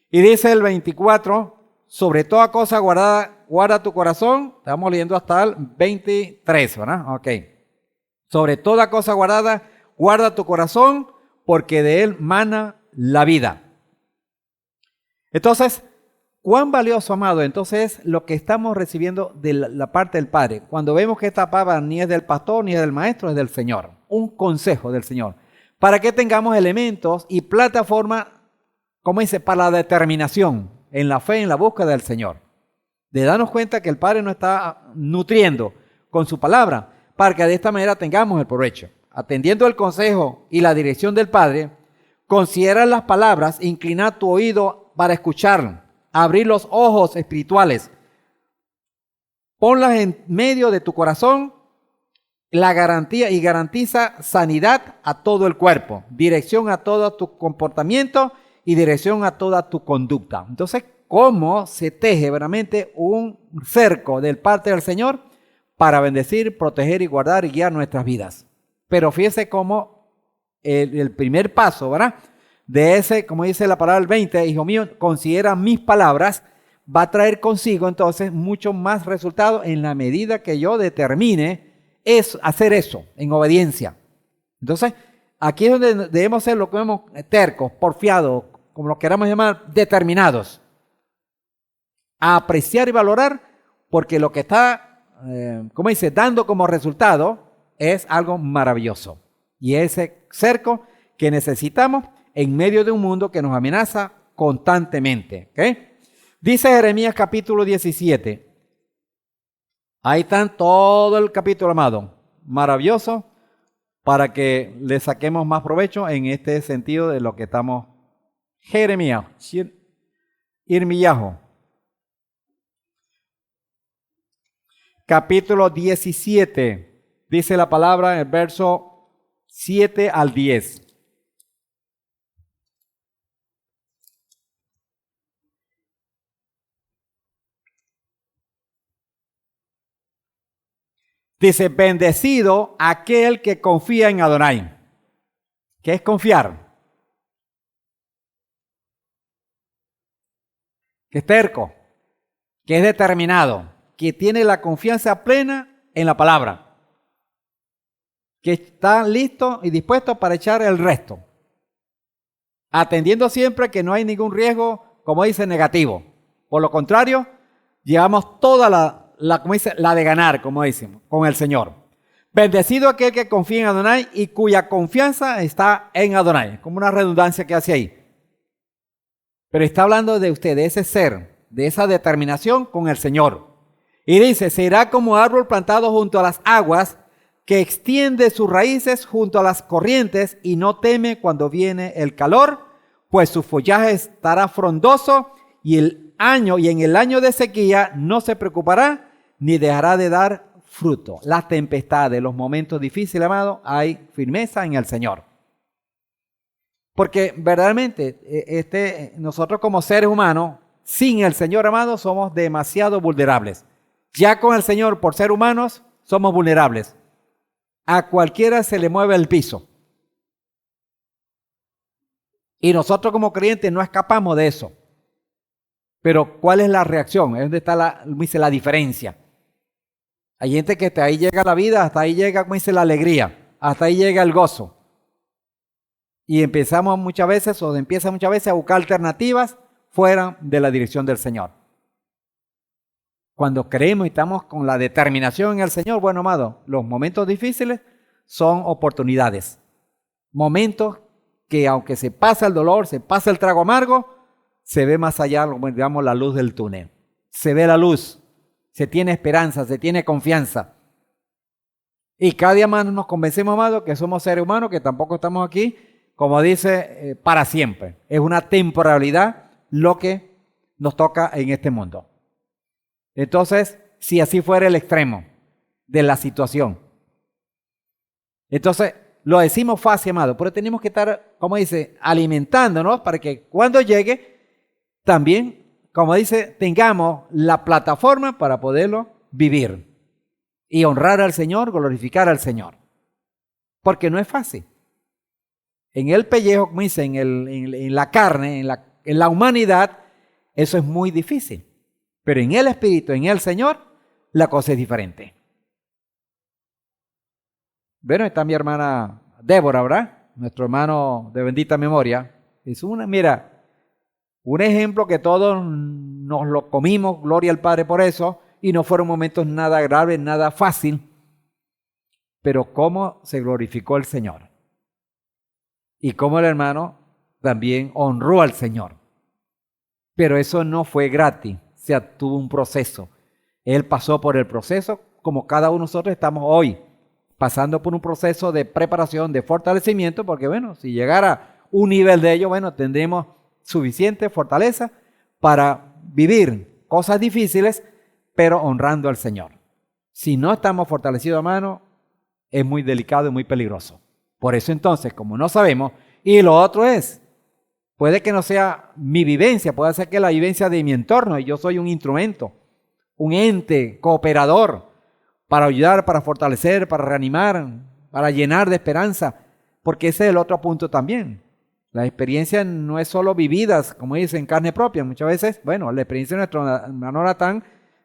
Y dice el 24, sobre toda cosa guarda tu corazón. Estamos leyendo hasta el 23, ¿verdad? Ok. Sobre toda cosa guarda tu corazón, porque de él mana la vida. Entonces, ¿cuán valioso, amado? Entonces, lo que estamos recibiendo de la parte del Padre. Cuando vemos que esta palabra ni es del pastor, ni es del maestro, es del Señor. Un consejo del Señor. Para que tengamos elementos y plataforma, como dice, para la determinación en la fe, en la búsqueda del Señor. De darnos cuenta que el Padre nos está nutriendo con su palabra, para que de esta manera tengamos el provecho. Atendiendo el consejo y la dirección del Padre, considera las palabras, inclina tu oído para escuchar, abrir los ojos espirituales, ponlas en medio de tu corazón, la garantía y garantiza sanidad a todo el cuerpo, dirección a todo tu comportamiento y dirección a toda tu conducta. Entonces, cómo se teje verdaderamente un cerco del parte del Señor para bendecir, proteger y guardar y guiar nuestras vidas. Pero fíjese cómo el primer paso, ¿verdad? De ese, como dice la palabra del 20, hijo mío, considera mis palabras, va a traer consigo entonces mucho más resultado en la medida que yo determine hacer eso en obediencia. Entonces, aquí es donde debemos ser lo que vemos tercos, porfiados, como lo queramos llamar, determinados. A apreciar y valorar, porque lo que está, como dice, dando como resultado es algo maravilloso. Y ese cerco que necesitamos en medio de un mundo que nos amenaza constantemente. ¿Okay? Dice Jeremías capítulo 17. Ahí está todo el capítulo, amado. Maravilloso para que le saquemos más provecho en este sentido de lo que estamos. Jeremías, Irmiyahu. Capítulo 17. Dice la palabra en el verso 7 al 10. Dice, bendecido aquel que confía en Adonai. ¿Qué es confiar? Que es terco, que es determinado, que tiene la confianza plena en la palabra, que está listo y dispuesto para echar el resto, atendiendo siempre que no hay ningún riesgo, como dice, negativo. Por lo contrario, llevamos toda como dice, la de ganar, como decimos, con el Señor. Bendecido aquel que confía en Adonai y cuya confianza está en Adonai. Como una redundancia que hace ahí. Pero está hablando de usted, de ese ser, de esa determinación con el Señor. Y dice, será como árbol plantado junto a las aguas, que extiende sus raíces junto a las corrientes y no teme cuando viene el calor, pues su follaje estará frondoso y en el año de sequía no se preocupará ni dejará de dar fruto. Las tempestades, los momentos difíciles, amado, hay firmeza en el Señor. Porque verdaderamente nosotros como seres humanos, sin el Señor, amado, somos demasiado vulnerables. Ya con el Señor, por ser humanos, somos vulnerables. A cualquiera se le mueve el piso. Y nosotros como creyentes no escapamos de eso. Pero ¿cuál es la reacción? Es donde está la diferencia. Hay gente que hasta ahí llega la vida, hasta ahí llega, como dice, la alegría, hasta ahí llega el gozo. Y empieza muchas veces a buscar alternativas fuera de la dirección del Señor. Cuando creemos y estamos con la determinación en el Señor, bueno, amado, los momentos difíciles son oportunidades. Momentos que aunque se pasa el dolor, se pasa el trago amargo, se ve más allá, digamos, la luz del túnel. Se ve la luz, se tiene esperanza, se tiene confianza. Y cada día más nos convencemos, amado, que somos seres humanos, que tampoco estamos aquí, como dice, para siempre. Es una temporalidad lo que nos toca en este mundo. Entonces, si así fuera el extremo de la situación. Entonces, lo decimos fácil, amado, pero tenemos que estar, como dice, alimentándonos para que cuando llegue, también, como dice, tengamos la plataforma para poderlo vivir y honrar al Señor, glorificar al Señor. Porque no es fácil. En el pellejo, como dice, en la carne, en la humanidad, eso es muy difícil. Pero en el Espíritu, en el Señor, la cosa es diferente. Bueno, está mi hermana Débora, ¿verdad? Nuestro hermano de bendita memoria. Es un ejemplo que todos nos lo comimos, gloria al Padre por eso, y no fueron momentos nada graves, nada fácil. Pero cómo se glorificó el Señor. Y cómo el hermano también honró al Señor. Pero eso no fue gratis, o sea, tuvo un proceso. Él pasó por el proceso como cada uno de nosotros estamos hoy, pasando por un proceso de preparación, de fortalecimiento, porque bueno, si llegara un nivel de ello, bueno, tendremos suficiente fortaleza para vivir cosas difíciles, pero honrando al Señor. Si no estamos fortalecidos, hermano, es muy delicado y muy peligroso. Por eso entonces, como no sabemos, y lo otro es, Puede que no sea mi vivencia, puede ser que la vivencia de mi entorno y yo soy un instrumento, un ente cooperador para ayudar, para fortalecer, para reanimar, para llenar de esperanza, porque ese es el otro punto también. La experiencia no es solo vividas, como dicen, en carne propia. Muchas veces, bueno, la experiencia de nuestro hermano Natán,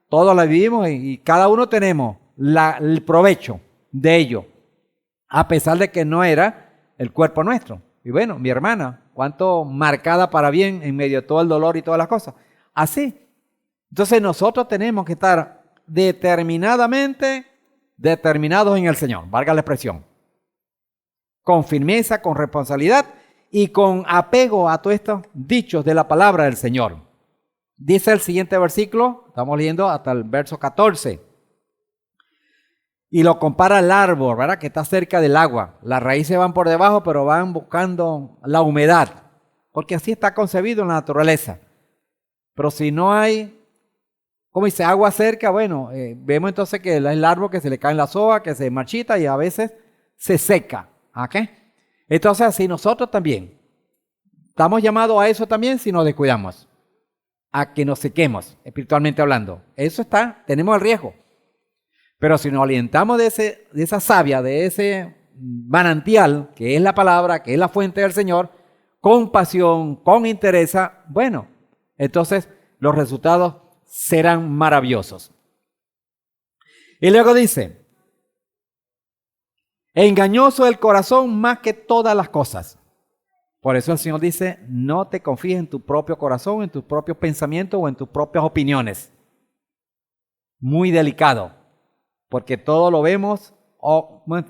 todos la vivimos y cada uno tenemos el provecho de ello, a pesar de que no era el cuerpo nuestro. Y bueno, mi hermana, cuánto marcada para bien en medio de todo el dolor y todas las cosas. Así. Entonces nosotros tenemos que estar determinados en el Señor, valga la expresión, con firmeza, con responsabilidad y con apego a todos estos dichos de la palabra del Señor. Dice el siguiente versículo, estamos leyendo hasta el verso 14, y lo compara al árbol, ¿verdad? Que está cerca del agua. Las raíces van por debajo, pero van buscando la humedad, porque así está concebido en la naturaleza. Pero si no hay, como dice, agua cerca, bueno, vemos entonces que es el árbol que se le caen las hojas, que se marchita y a veces se seca. ¿Ok? Entonces así nosotros también estamos llamados a eso también si nos descuidamos, a que nos sequemos espiritualmente hablando. Eso está, tenemos el riesgo. Pero si nos alimentamos de esa savia, de ese manantial, que es la palabra, que es la fuente del Señor, con pasión, con interés, bueno, entonces los resultados serán maravillosos. Y luego dice, engañoso el corazón más que todas las cosas. Por eso el Señor dice, no te confíes en tu propio corazón, en tus propios pensamientos o en tus propias opiniones. Muy delicado, porque todo lo vemos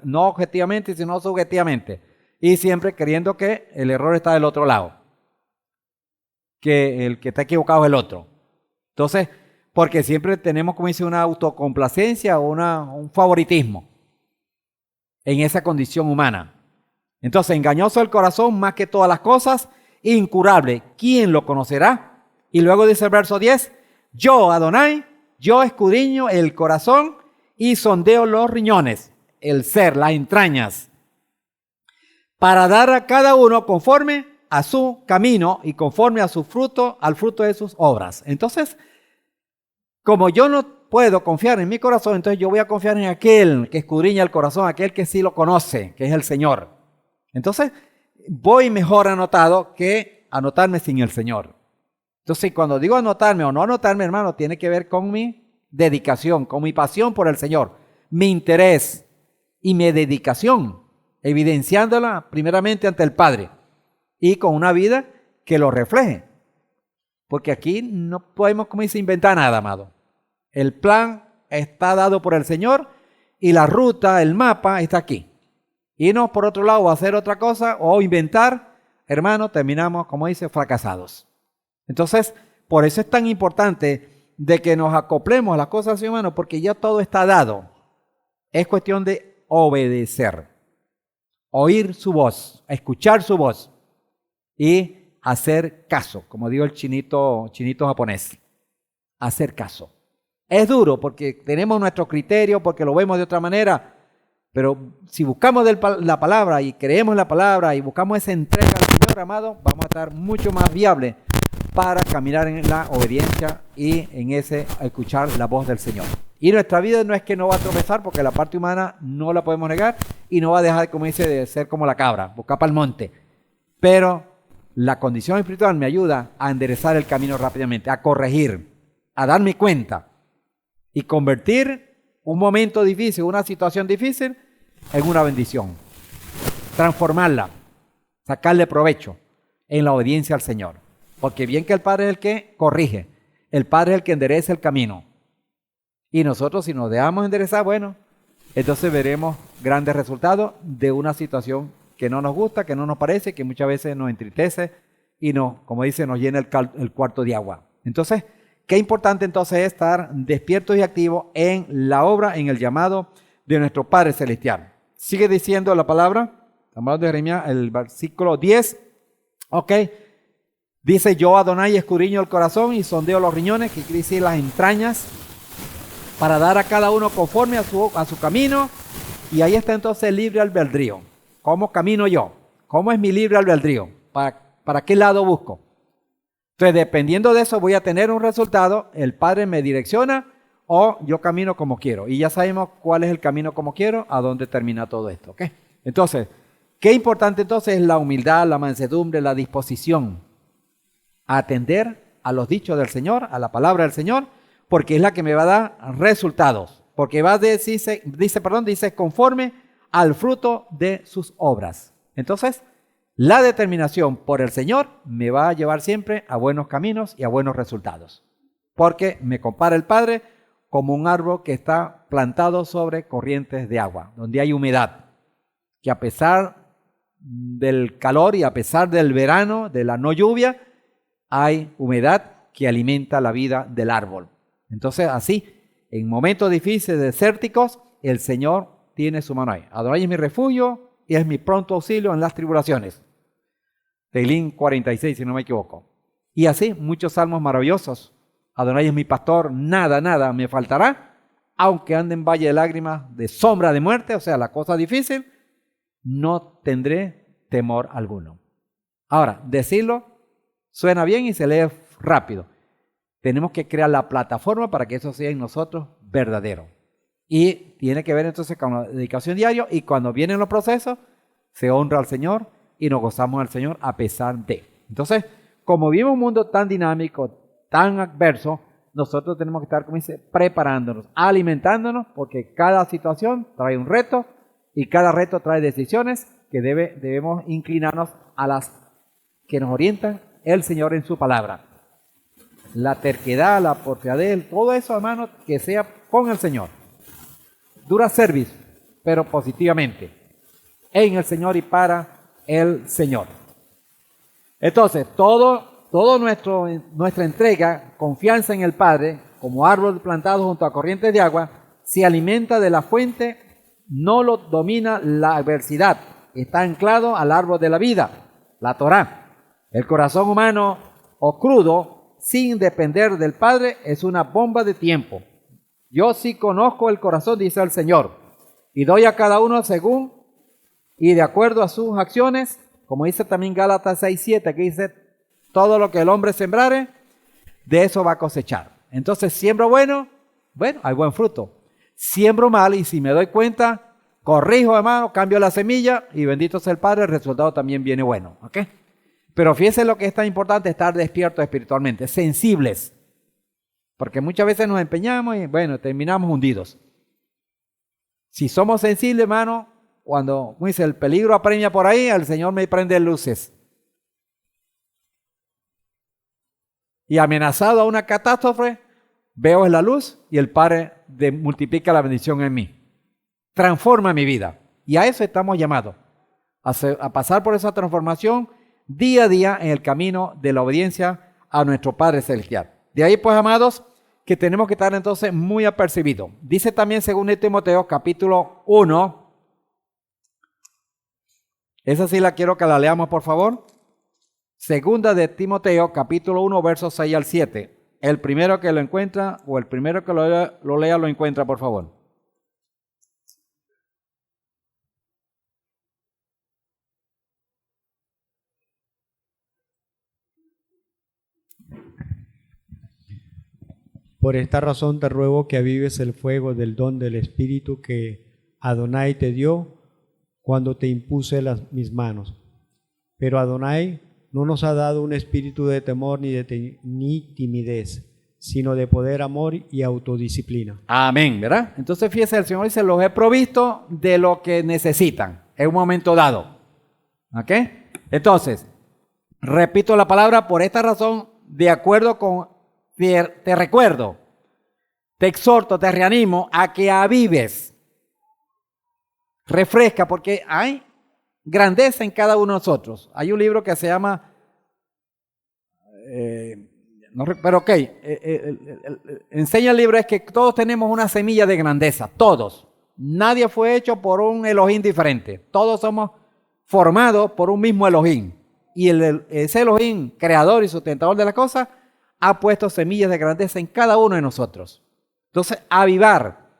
no objetivamente, sino subjetivamente. Y siempre creyendo que el error está del otro lado, que el que está equivocado es el otro. Entonces, porque siempre tenemos, como dice, una autocomplacencia o un favoritismo en esa condición humana. Entonces, engañoso el corazón más que todas las cosas, incurable. ¿Quién lo conocerá? Y luego dice el verso 10, yo, Adonai, yo escudriño el corazón y sondeo los riñones, el ser, las entrañas, para dar a cada uno conforme a su camino y conforme a su fruto, al fruto de sus obras. Entonces, como yo no puedo confiar en mi corazón, entonces yo voy a confiar en aquel que escudriña el corazón, aquel que sí lo conoce, que es el Señor. Entonces, voy mejor anotado que anotarme sin el Señor. Entonces, cuando digo anotarme o no anotarme, hermano, tiene que ver con mi dedicación, con mi pasión por el Señor, mi interés y mi dedicación, evidenciándola primeramente ante el Padre y con una vida que lo refleje. Porque aquí no podemos, como dice, inventar nada, amado. El plan está dado por el Señor y la ruta, el mapa está aquí. Irnos por otro lado a hacer otra cosa o inventar, hermano, terminamos, como dice, fracasados. Entonces, por eso es tan importante de que nos acoplemos a las cosas así, hermano, porque ya todo está dado. Es cuestión de obedecer, oír su voz, escuchar su voz y hacer caso, como digo el chinito japonés, hacer caso. Es duro porque tenemos nuestro criterio, porque lo vemos de otra manera, pero si buscamos la palabra y creemos en la palabra y buscamos esa entrega al Señor, amado, vamos a estar mucho más viables para caminar en la obediencia y en ese escuchar la voz del Señor. Y nuestra vida no es que no va a tropezar, porque la parte humana no la podemos negar y no va a dejar, como dice, de ser como la cabra, buscar para el monte. Pero la condición espiritual me ayuda a enderezar el camino rápidamente, a corregir, a darme cuenta y convertir un momento difícil, una situación difícil, en una bendición. Transformarla, sacarle provecho en la obediencia al Señor. Porque bien que el Padre es el que corrige, el Padre es el que endereza el camino. Y nosotros, si nos dejamos enderezar, bueno, entonces veremos grandes resultados de una situación que no nos gusta, que no nos parece, que muchas veces nos entristece y nos, como dice, nos llena el cuarto de agua. Entonces, qué importante entonces es estar despiertos y activos en la obra, en el llamado de nuestro Padre Celestial. Sigue diciendo la palabra, estamos hablando de Jeremías, el versículo 10, ok. Dice, yo Adonai escudriño el corazón y sondeo los riñones, que quiere decir las entrañas, para dar a cada uno conforme a su camino. Y ahí está entonces el libre albedrío. ¿Cómo camino yo? ¿Cómo es mi libre albedrío? Para ¿Para qué lado busco? Entonces, dependiendo de eso, voy a tener un resultado. El Padre me direcciona o yo camino como quiero. Y ya sabemos cuál es el camino como quiero, a dónde termina todo esto. ¿Ok? Entonces, qué importante entonces es la humildad, la mansedumbre, la disposición a atender a los dichos del Señor, a la palabra del Señor, porque es la que me va a dar resultados. Porque va a decir, dice conforme al fruto de sus obras. Entonces, la determinación por el Señor me va a llevar siempre a buenos caminos y a buenos resultados. Porque me compara el Padre como un árbol que está plantado sobre corrientes de agua, donde hay humedad, que a pesar del calor y a pesar del verano, de la no lluvia, hay humedad que alimenta la vida del árbol. Entonces, así, en momentos difíciles, desérticos, el Señor tiene su mano ahí. Adonai es mi refugio y es mi pronto auxilio en las tribulaciones. Teilín 46, si no me equivoco. Y así, muchos salmos maravillosos. Adonai es mi pastor, nada me faltará. Aunque ande en valle de lágrimas, de sombra de muerte, o sea, la cosa difícil, no tendré temor alguno. Ahora, decirlo suena bien y se lee rápido. Tenemos que crear la plataforma para que eso sea en nosotros verdadero. Y tiene que ver entonces con la dedicación diaria, y cuando vienen los procesos, se honra al Señor y nos gozamos al Señor a pesar de. Entonces, como vivimos un mundo tan dinámico, tan adverso, nosotros tenemos que estar, como dice, preparándonos, alimentándonos, porque cada situación trae un reto y cada reto trae decisiones que debemos inclinarnos a las que nos orientan el Señor en su palabra. La terquedad, la porfiadez, todo eso, hermano, que sea con el Señor. Dura service, pero positivamente, en el Señor y para el Señor. Entonces, todo nuestra entrega, confianza en el Padre, como árbol plantado junto a corrientes de agua, se alimenta de la fuente, no lo domina la adversidad, está anclado al árbol de la vida, la Torá. El corazón humano o crudo, sin depender del Padre, es una bomba de tiempo. Yo sí conozco el corazón, dice el Señor, y doy a cada uno según y de acuerdo a sus acciones, como dice también Gálatas 6:7, que dice, todo lo que el hombre sembrare, de eso va a cosechar. Entonces, siembro bueno, hay buen fruto. Siembro mal, y si me doy cuenta, corrijo, hermano, cambio la semilla, y bendito sea el Padre, el resultado también viene bueno. ¿Ok? Pero fíjense lo que es tan importante, estar despiertos espiritualmente, sensibles. Porque muchas veces nos empeñamos y, terminamos hundidos. Si somos sensibles, hermano, cuando dice, el peligro apremia por ahí, el Señor me prende luces. Y amenazado a una catástrofe, veo la luz y el Padre multiplica la bendición en mí. Transforma mi vida. Y a eso estamos llamados, a pasar por esa transformación día a día en el camino de la obediencia a nuestro Padre Celestial. De ahí, pues, amados, que tenemos que estar entonces muy apercibidos. Dice también, según Timoteo, capítulo 1, esa sí la quiero que la leamos, por favor. Segunda de Timoteo, capítulo 1, versos 6 al 7. El primero que lo encuentra, o el primero que lo lea, lo encuentra, por favor. Por esta razón te ruego que avives el fuego del don del Espíritu que Adonai te dio cuando te impuse mis manos. Pero Adonai no nos ha dado un espíritu de temor ni timidez, sino de poder, amor y autodisciplina. Amén, ¿verdad? Entonces, fíjese, el Señor dice, los he provisto de lo que necesitan en un momento dado. ¿Ok? Entonces, repito la palabra, por esta razón, de acuerdo con, te recuerdo, te exhorto, te reanimo a que avives, refresca, porque hay grandeza en cada uno de nosotros. Hay un libro que se llama, enseña el libro, es que todos tenemos una semilla de grandeza, todos. Nadie fue hecho por un Elohim diferente. Todos somos formados por un mismo Elohim. Y ese Elohim, creador y sustentador de las cosas, ha puesto semillas de grandeza en cada uno de nosotros. Entonces, avivar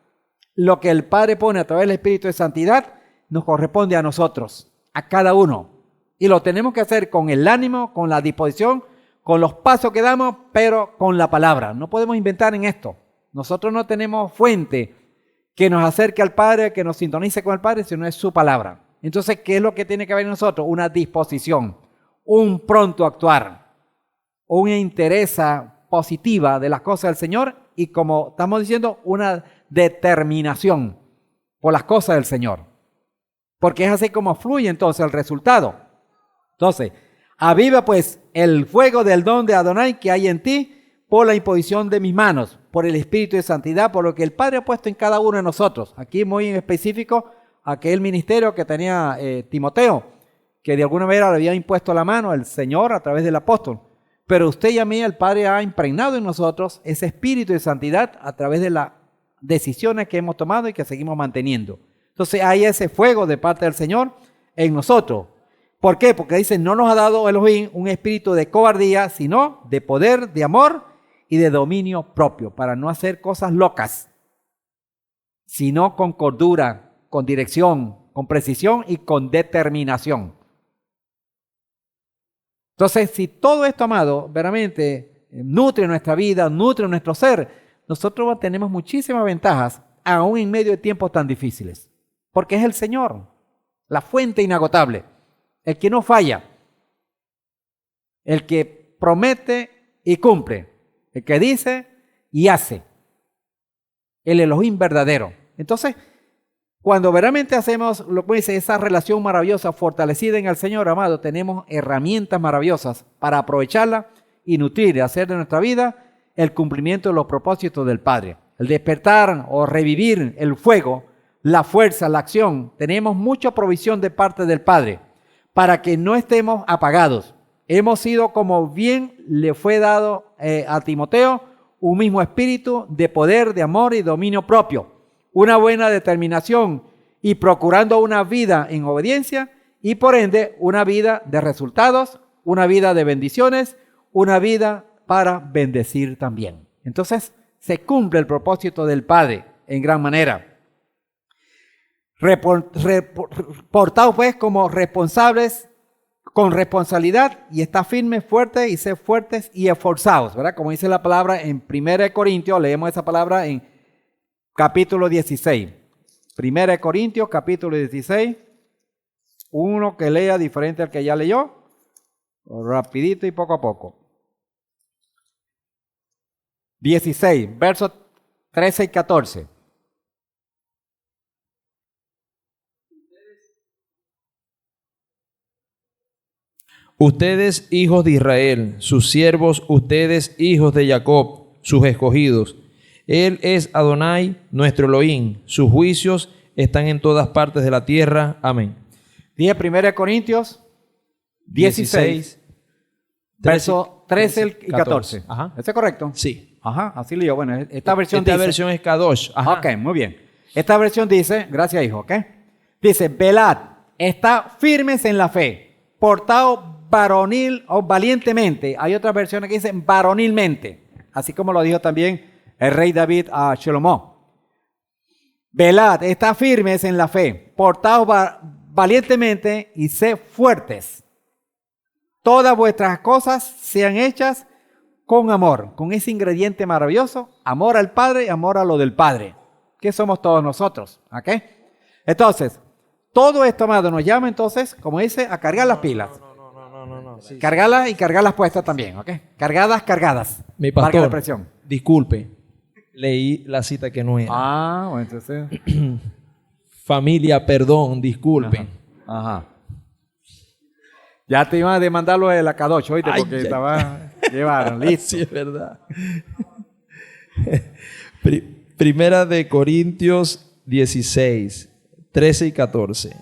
lo que el Padre pone a través del Espíritu de Santidad nos corresponde a nosotros, a cada uno. Y lo tenemos que hacer con el ánimo, con la disposición, con los pasos que damos, pero con la palabra. No podemos inventar en esto. Nosotros no tenemos fuente que nos acerque al Padre, que nos sintonice con el Padre, sino es su palabra. Entonces, ¿qué es lo que tiene que haber en nosotros? Una disposición, un pronto actuar, una interés positiva de las cosas del Señor y, como estamos diciendo, una determinación por las cosas del Señor. Porque es así como fluye entonces el resultado. Entonces, aviva pues el fuego del don de Adonai que hay en ti por la imposición de mis manos, por el Espíritu de Santidad, por lo que el Padre ha puesto en cada uno de nosotros. Aquí muy en específico, aquel ministerio que tenía Timoteo, que de alguna manera le había impuesto la mano el Señor a través del apóstol. Pero usted y a mí, el Padre ha impregnado en nosotros ese Espíritu de Santidad a través de las decisiones que hemos tomado y que seguimos manteniendo. Entonces hay ese fuego de parte del Señor en nosotros. ¿Por qué? Porque dice, no nos ha dado Elohim un espíritu de cobardía, sino de poder, de amor y de dominio propio, para no hacer cosas locas, sino con cordura, con dirección, con precisión y con determinación. Entonces, si todo esto, amado, verdaderamente nutre nuestra vida, nutre nuestro ser, nosotros tenemos muchísimas ventajas, aún en medio de tiempos tan difíciles, porque es el Señor, la fuente inagotable, el que no falla, el que promete y cumple, el que dice y hace, el Elohim verdadero. Entonces, cuando verdaderamente hacemos lo que dice, esa relación maravillosa fortalecida en el Señor, amado, tenemos herramientas maravillosas para aprovecharla y nutrir y hacer de nuestra vida el cumplimiento de los propósitos del Padre. El despertar o revivir el fuego, la fuerza, la acción. Tenemos mucha provisión de parte del Padre para que no estemos apagados. Hemos sido, como bien le fue dado a Timoteo, un mismo espíritu de poder, de amor y dominio propio. Una buena determinación y procurando una vida en obediencia y por ende una vida de resultados, una vida de bendiciones, una vida para bendecir también. Entonces se cumple el propósito del Padre en gran manera. Portaos pues como responsables con responsabilidad y está firmes, fuertes y sed fuertes y esforzados, ¿verdad? Como dice la palabra en 1 Corintios, leemos esa palabra en capítulo 16. 1 Corintios, capítulo 16. Uno que lea diferente al que ya leyó, rapidito y poco a poco. 16, versos 13 y 14. Ustedes, hijos de Israel, sus siervos, ustedes, hijos de Jacob, sus escogidos. Él es Adonai, nuestro Elohim. Sus juicios están en todas partes de la tierra. Amén. 1 Corintios 16, verso 13 y 14. Ajá. ¿Ese es correcto? Sí. Ajá, así leo. Bueno, esta versión Esta dice... versión es Kadosh. Ajá. Ok, muy bien. Esta versión dice, gracias hijo, ok. Dice, velad, está firmes en la fe, portaos varonil o valientemente. Hay otras versiones que dicen varonilmente, así como lo dijo también el rey David a Shlomo. Velad, está firmes en la fe, portaos valientemente y sed fuertes. Todas vuestras cosas sean hechas con amor, con ese ingrediente maravilloso, amor al Padre y amor a lo del Padre, que somos todos nosotros, ¿ok? Entonces, todo esto, amado, nos llama entonces, como dice, a cargar las pilas. No. Sí, cargarlas y cargarlas puestas también, ¿ok? Cargadas. Mi Marca la pastor, presión. disculpe, leí la cita que no era. Ah, bueno, entonces... Familia, perdón, disculpe. Ajá. Ya te iban a demandar lo de la Kadosh, oíste, Ay, porque ay. estaba... Llevaron, listo. Sí, es verdad. Primera de Corintios 16, 13 y 14.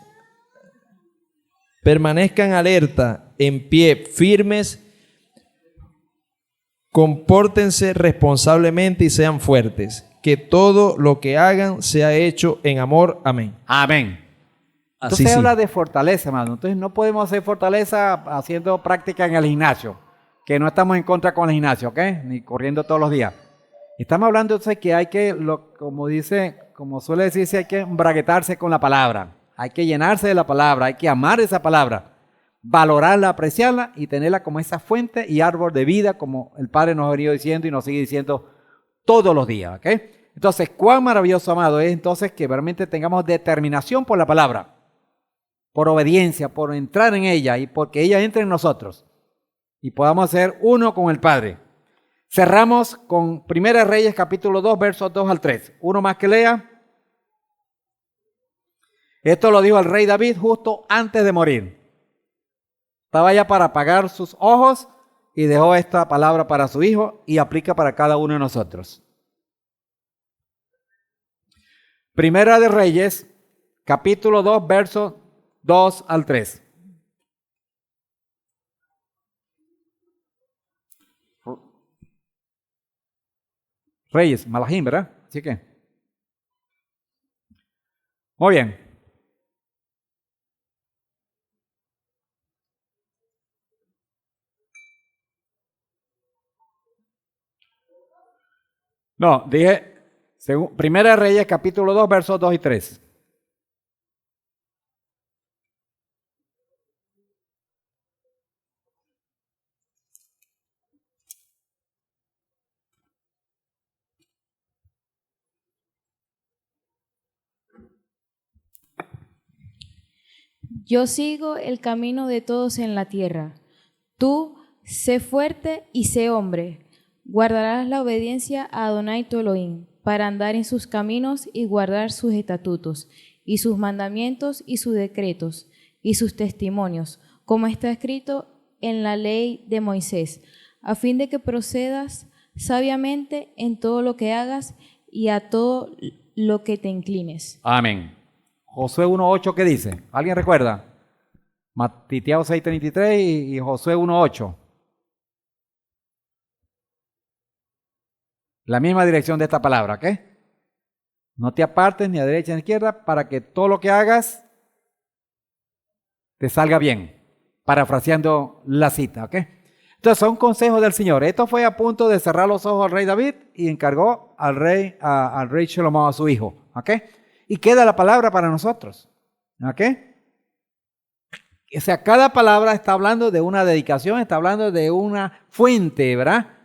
Permanezcan alerta, en pie, firmes, compórtense responsablemente y sean fuertes. Que todo lo que hagan sea hecho en amor. Amén. Amén. Así Entonces sí. habla de fortaleza, hermano. Entonces no podemos hacer fortaleza haciendo práctica en el gimnasio, que no estamos en contra con el gimnasio, ¿ok? Ni corriendo todos los días. Estamos hablando entonces que hay que, como suele decirse, hay que embraguetarse con la palabra. Hay que llenarse de la palabra, hay que amar esa palabra valorarla, apreciarla y tenerla como esa fuente y árbol de vida, como el Padre nos ha venido diciendo y nos sigue diciendo todos los días. ¿Ok? Entonces, cuán maravilloso, amado, es entonces que realmente tengamos determinación por la palabra, por obediencia, por entrar en ella y porque ella entre en nosotros y podamos ser uno con el Padre. Cerramos con 1 Reyes capítulo 2, versos 2 al 3. Uno más que lea. Esto lo dijo el rey David justo antes de morir. Estaba ya para apagar sus ojos y dejó esta palabra para su hijo y aplica para cada uno de nosotros. Primera de Reyes, capítulo 2, versos 2 al 3. Reyes, Malachim, ¿verdad? Así que. Muy bien. No, dije, Primera de Reyes, capítulo 2, versos 2 y 3. Yo sigo el camino de todos en la tierra. Tú, sé fuerte y sé hombre. Guardarás la obediencia a Adonai tu Elohim, para andar en sus caminos y guardar sus estatutos, y sus mandamientos y sus decretos, y sus testimonios, como está escrito en la ley de Moisés, a fin de que procedas sabiamente en todo lo que hagas y a todo lo que te inclines. Amén. Josué 1.8, ¿qué dice? ¿Alguien recuerda? Matitiao 6.33 y Josué 1.8. La misma dirección de esta palabra, ¿ok? No te apartes ni a derecha ni a izquierda para que todo lo que hagas te salga bien. Parafraseando la cita, ¿ok? Entonces son consejos del Señor. Esto fue a punto de cerrar los ojos al rey David y encargó al rey Shlomo, a su hijo, ¿ok? Y queda la palabra para nosotros, ¿ok? O sea, cada palabra está hablando de una dedicación, está hablando de una fuente, ¿verdad?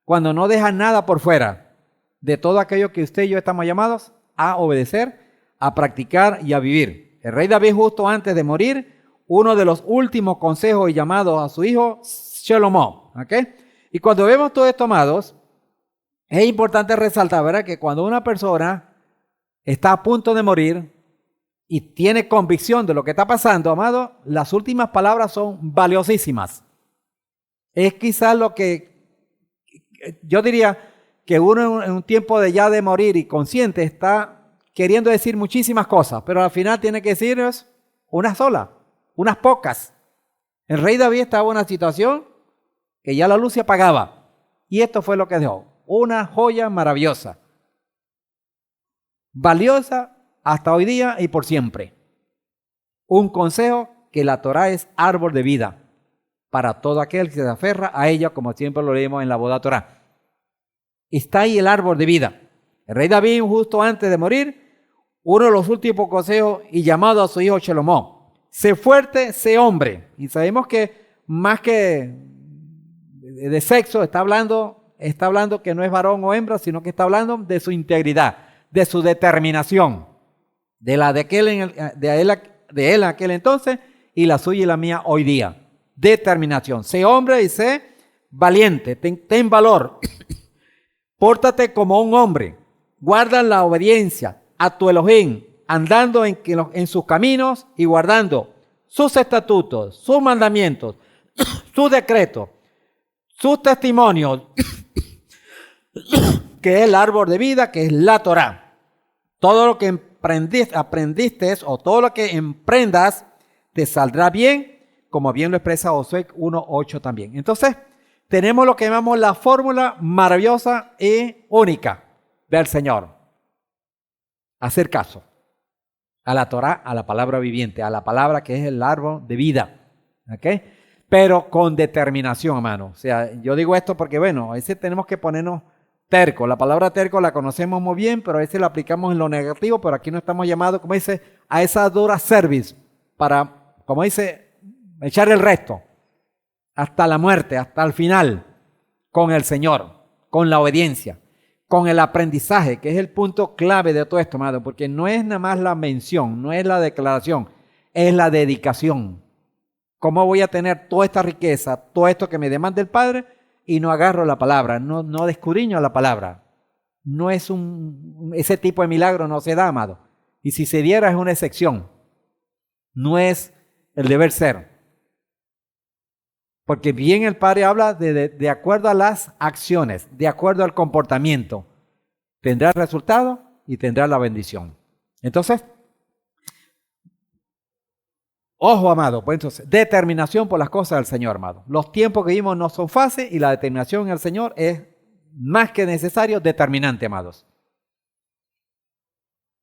Cuando no deja nada por fuera de todo aquello que usted y yo estamos llamados a obedecer, a practicar y a vivir. El rey David, justo antes de morir, uno de los últimos consejos y llamados a su hijo, Shlomo, ¿ok? Y cuando vemos todo esto, amados, es importante resaltar, ¿verdad?, que cuando una persona está a punto de morir y tiene convicción de lo que está pasando, amado, las últimas palabras son valiosísimas. Es quizás lo que yo diría que uno en un tiempo de ya de morir y consciente está queriendo decir muchísimas cosas, pero al final tiene que decir una sola, unas pocas. El rey David estaba en una situación que ya la luz se apagaba y esto fue lo que dejó, una joya maravillosa, valiosa hasta hoy día y por siempre. Un consejo que la Torá es árbol de vida para todo aquel que se aferra a ella, como siempre lo leemos en la Bodá Torá. Está ahí el árbol de vida. El rey David, justo antes de morir, uno de los últimos consejos y llamado a su hijo Shlomo: sé fuerte, sé hombre. Y sabemos que más que de sexo, está hablando que no es varón o hembra, sino que está hablando de su integridad, de su determinación, de la de él en aquel entonces y la suya y la mía hoy día. Determinación. Sé hombre y sé valiente. Ten valor. Pórtate como un hombre. Guarda la obediencia a tu Elohim, andando en sus caminos y guardando sus estatutos, sus mandamientos, sus decretos, sus testimonios, que es el árbol de vida, que es la Torá. Todo lo que aprendiste o todo lo que emprendas te saldrá bien, como bien lo expresa Josué 1.8 también. Entonces, tenemos lo que llamamos la fórmula maravillosa y única del Señor. Hacer caso a la Torá, a la palabra viviente, a la palabra que es el árbol de vida. ¿Ok? Pero con determinación, hermano. O sea, yo digo esto porque, bueno, a veces tenemos que ponernos terco. La palabra terco la conocemos muy bien, pero a veces la aplicamos en lo negativo, pero aquí no estamos llamados, como dice, a esa dura service para, como dice, echar el resto hasta la muerte, hasta el final, con el Señor, con la obediencia, con el aprendizaje, que es el punto clave de todo esto, amado, porque no es nada más la mención, no es la declaración, es la dedicación. ¿Cómo voy a tener toda esta riqueza, todo esto que me demanda el Padre y no agarro la palabra, no descudriño la palabra? No es ese tipo de milagro no se da, amado. Y si se diera es una excepción, no es el deber ser. Porque bien el Padre habla de acuerdo a las acciones, de acuerdo al comportamiento. Tendrá el resultado y tendrá la bendición. Entonces, ojo, amado, pues entonces, determinación por las cosas del Señor, amado. Los tiempos que vivimos no son fáciles y la determinación en el Señor es más que necesario, determinante, amados.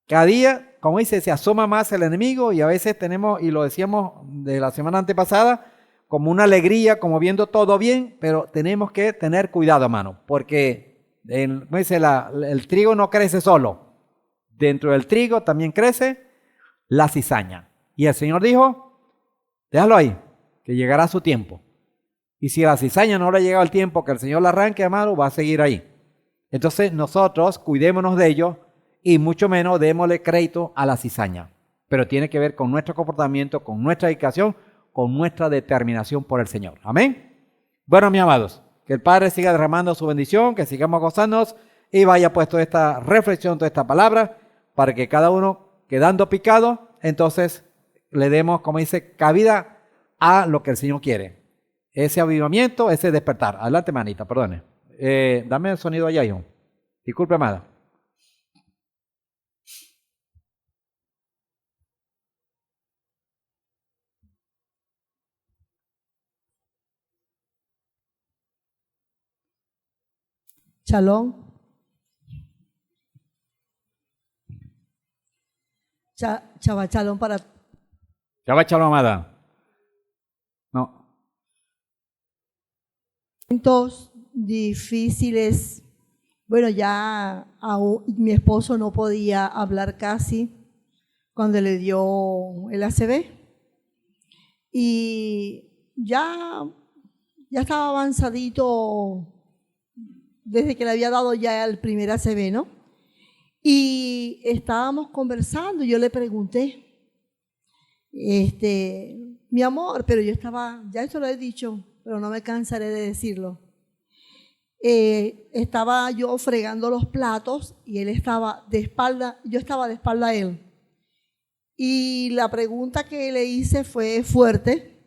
Cada día, como dice, se asoma más el enemigo y a veces tenemos, y lo decíamos de la semana antepasada, como una alegría, como viendo todo bien, pero tenemos que tener cuidado, hermano, porque el trigo no crece solo. Dentro del trigo también crece la cizaña. Y el Señor dijo, déjalo ahí, que llegará su tiempo. Y si a la cizaña no le ha llegado el tiempo que el Señor la arranque, amado, va a seguir ahí. Entonces nosotros cuidémonos de ello y mucho menos démosle crédito a la cizaña. Pero tiene que ver con nuestro comportamiento, con nuestra dedicación, con nuestra determinación por el Señor. Amén. Bueno, mis amados, que el Padre siga derramando su bendición, que sigamos gozándonos y vaya puesto esta reflexión, toda esta palabra, para que cada uno, quedando picado, entonces le demos, como dice, cabida a lo que el Señor quiere. Ese avivamiento, ese despertar. Adelante, manita, perdone. Dame el sonido allá, hijo. Disculpe, amada. Shalom. Chava, shalom para... Ya va, echarlo, amada. No. Momentos difíciles. Bueno, ya mi esposo no podía hablar casi cuando le dio el ACV. Y ya estaba avanzadito desde que le había dado ya el primer ACV, ¿no? Y estábamos conversando y yo le pregunté, mi amor, pero yo estaba, ya esto lo he dicho, pero no me cansaré de decirlo. Estaba yo fregando los platos y él estaba de espalda, yo estaba de espalda a él. Y la pregunta que le hice fue fuerte,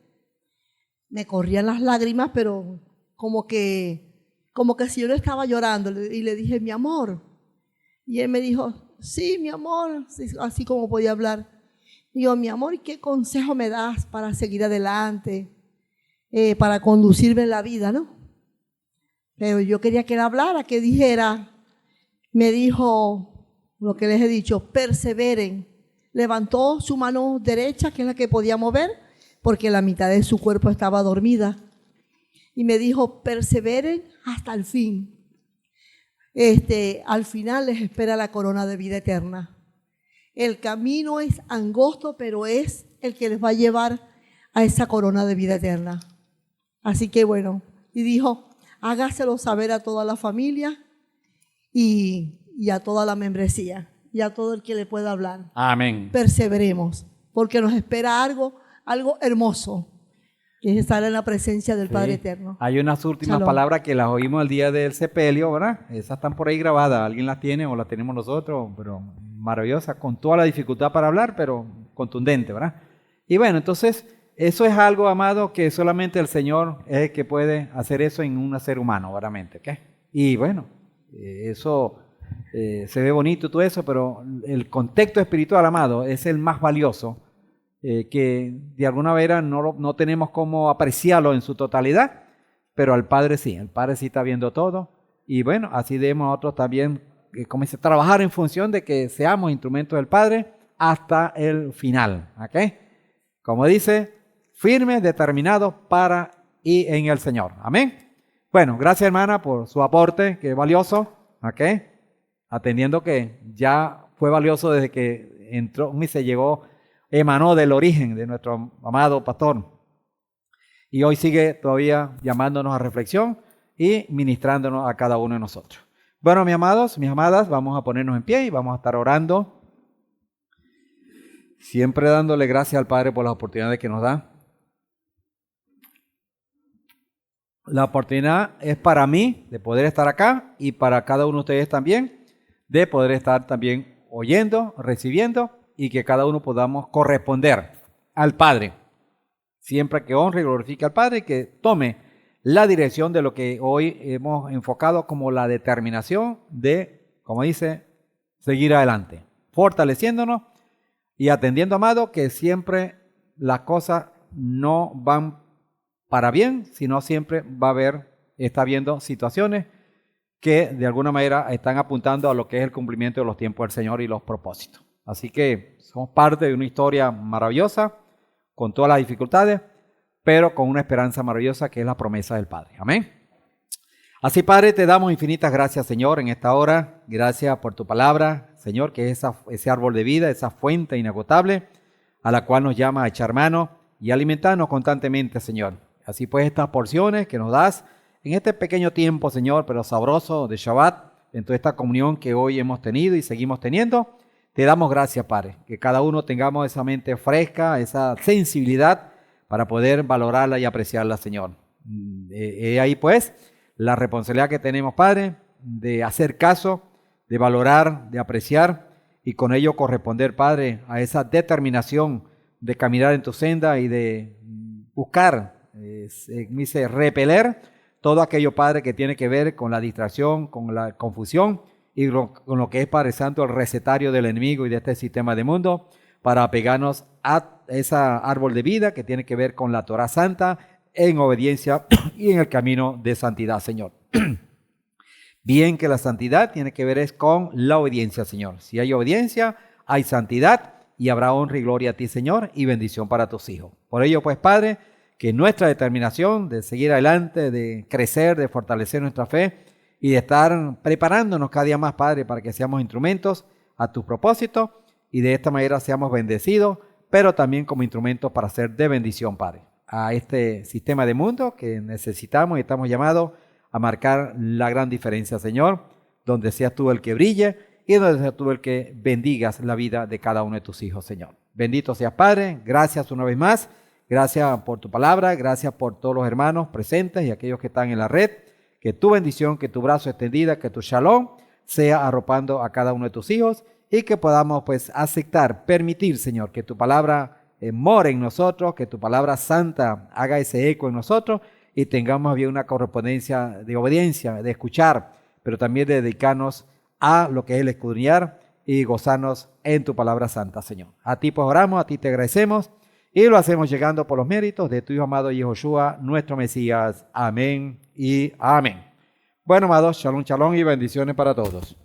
me corrían las lágrimas, pero como que si yo no estaba llorando, y le dije, mi amor. Y él me dijo, sí, mi amor, así como podía hablar. Digo, mi amor, ¿y qué consejo me das para seguir adelante, para conducirme en la vida, no? Pero yo quería que él hablara, que dijera. Me dijo lo que les he dicho, perseveren. Levantó su mano derecha, que es la que podía mover, porque la mitad de su cuerpo estaba dormida. Y me dijo, perseveren hasta el fin. Al final les espera la corona de vida eterna. El camino es angosto, pero es el que les va a llevar a esa corona de vida eterna. Así que bueno, y dijo, hágaselo saber a toda la familia y a toda la membresía y a todo el que le pueda hablar. Amén. Perseveremos, porque nos espera algo hermoso, que es estar en la presencia del Padre Eterno. Hay unas últimas Shalom. palabras que las oímos el día del sepelio, ¿verdad? Esas están por ahí grabadas. ¿Alguien las tiene o las tenemos nosotros? Pero maravillosas, con toda la dificultad para hablar, pero contundente, ¿verdad? Y bueno, entonces, eso es algo, amado, que solamente el Señor es el que puede hacer eso en un ser humano, verdaderamente, ¿ok? Y bueno, eso se ve bonito y todo eso, pero el contexto espiritual, amado, es el más valioso, que de alguna manera no tenemos cómo apreciarlo en su totalidad, pero al Padre sí, el Padre sí está viendo todo. Y bueno, así debemos nosotros también trabajar en función de que seamos instrumentos del Padre hasta el final, ¿ok? Como dice, firmes, determinados para y en el Señor. Amén. Bueno, gracias, hermana, por su aporte, que es valioso, ¿ok? Atendiendo que ya fue valioso desde que entró y se llegó, emanó del origen de nuestro amado pastor Y hoy sigue todavía llamándonos a reflexión y ministrándonos a cada uno de nosotros. Bueno, mis amados, mis amadas, vamos a ponernos en pie y vamos a estar orando. Siempre dándole gracias al Padre por las oportunidades que nos da. La oportunidad es para mí de poder estar acá y para cada uno de ustedes también, de poder estar también oyendo, recibiendo y que cada uno podamos corresponder al Padre. Siempre que honre y glorifique al Padre y que tome la dirección de lo que hoy hemos enfocado como la determinación de, como dice, seguir adelante, fortaleciéndonos y atendiendo, amado, que siempre las cosas no van para bien, sino siempre está habiendo situaciones que de alguna manera están apuntando a lo que es el cumplimiento de los tiempos del Señor y los propósitos. Así que somos parte de una historia maravillosa, con todas las dificultades, pero con una esperanza maravillosa que es la promesa del Padre. Amén. Así, Padre, te damos infinitas gracias, Señor, en esta hora. Gracias por tu palabra, Señor, que es ese árbol de vida, esa fuente inagotable a la cual nos llama a echar mano y alimentarnos constantemente, Señor. Así pues, estas porciones que nos das en este pequeño tiempo, Señor, pero sabroso de Shabbat, en toda esta comunión que hoy hemos tenido y seguimos teniendo, te damos gracias, Padre, que cada uno tengamos esa mente fresca, esa sensibilidad para poder valorarla y apreciarla, Señor. Ahí pues la responsabilidad que tenemos, Padre, de hacer caso, de valorar, de apreciar y con ello corresponder, Padre, a esa determinación de caminar en tu senda y de buscar, dice, repeler todo aquello, Padre, que tiene que ver con la distracción, con la confusión y con lo que es, Padre Santo, el recetario del enemigo y de este sistema de mundo, para apegarnos a ese árbol de vida que tiene que ver con la Torah Santa, en obediencia y en el camino de santidad, Señor. Bien que la santidad tiene que ver es con la obediencia, Señor. Si hay obediencia, hay santidad y habrá honra y gloria a ti, Señor, y bendición para tus hijos. Por ello, pues, Padre, que nuestra determinación de seguir adelante, de crecer, de fortalecer nuestra fe y de estar preparándonos cada día más, Padre, para que seamos instrumentos a tus propósitos y de esta manera seamos bendecidos, pero también como instrumentos para ser de bendición, Padre, a este sistema de mundo que necesitamos y estamos llamados a marcar la gran diferencia, Señor, donde seas tú el que brille y donde seas tú el que bendigas la vida de cada uno de tus hijos, Señor. Bendito seas, Padre, gracias una vez más, gracias por tu palabra, gracias por todos los hermanos presentes y aquellos que están en la red, que tu bendición, que tu brazo extendida, que tu shalom sea arropando a cada uno de tus hijos y que podamos pues aceptar, permitir, Señor, que tu palabra more en nosotros, que tu palabra santa haga ese eco en nosotros y tengamos bien una correspondencia de obediencia, de escuchar, pero también de dedicarnos a lo que es el escudriñar y gozarnos en tu palabra santa, Señor. A ti pues oramos, a ti te agradecemos y lo hacemos llegando por los méritos de tu Hijo amado Yehoshua, nuestro Mesías. Amén y amén. Bueno, amados, shalom, shalom y bendiciones para todos.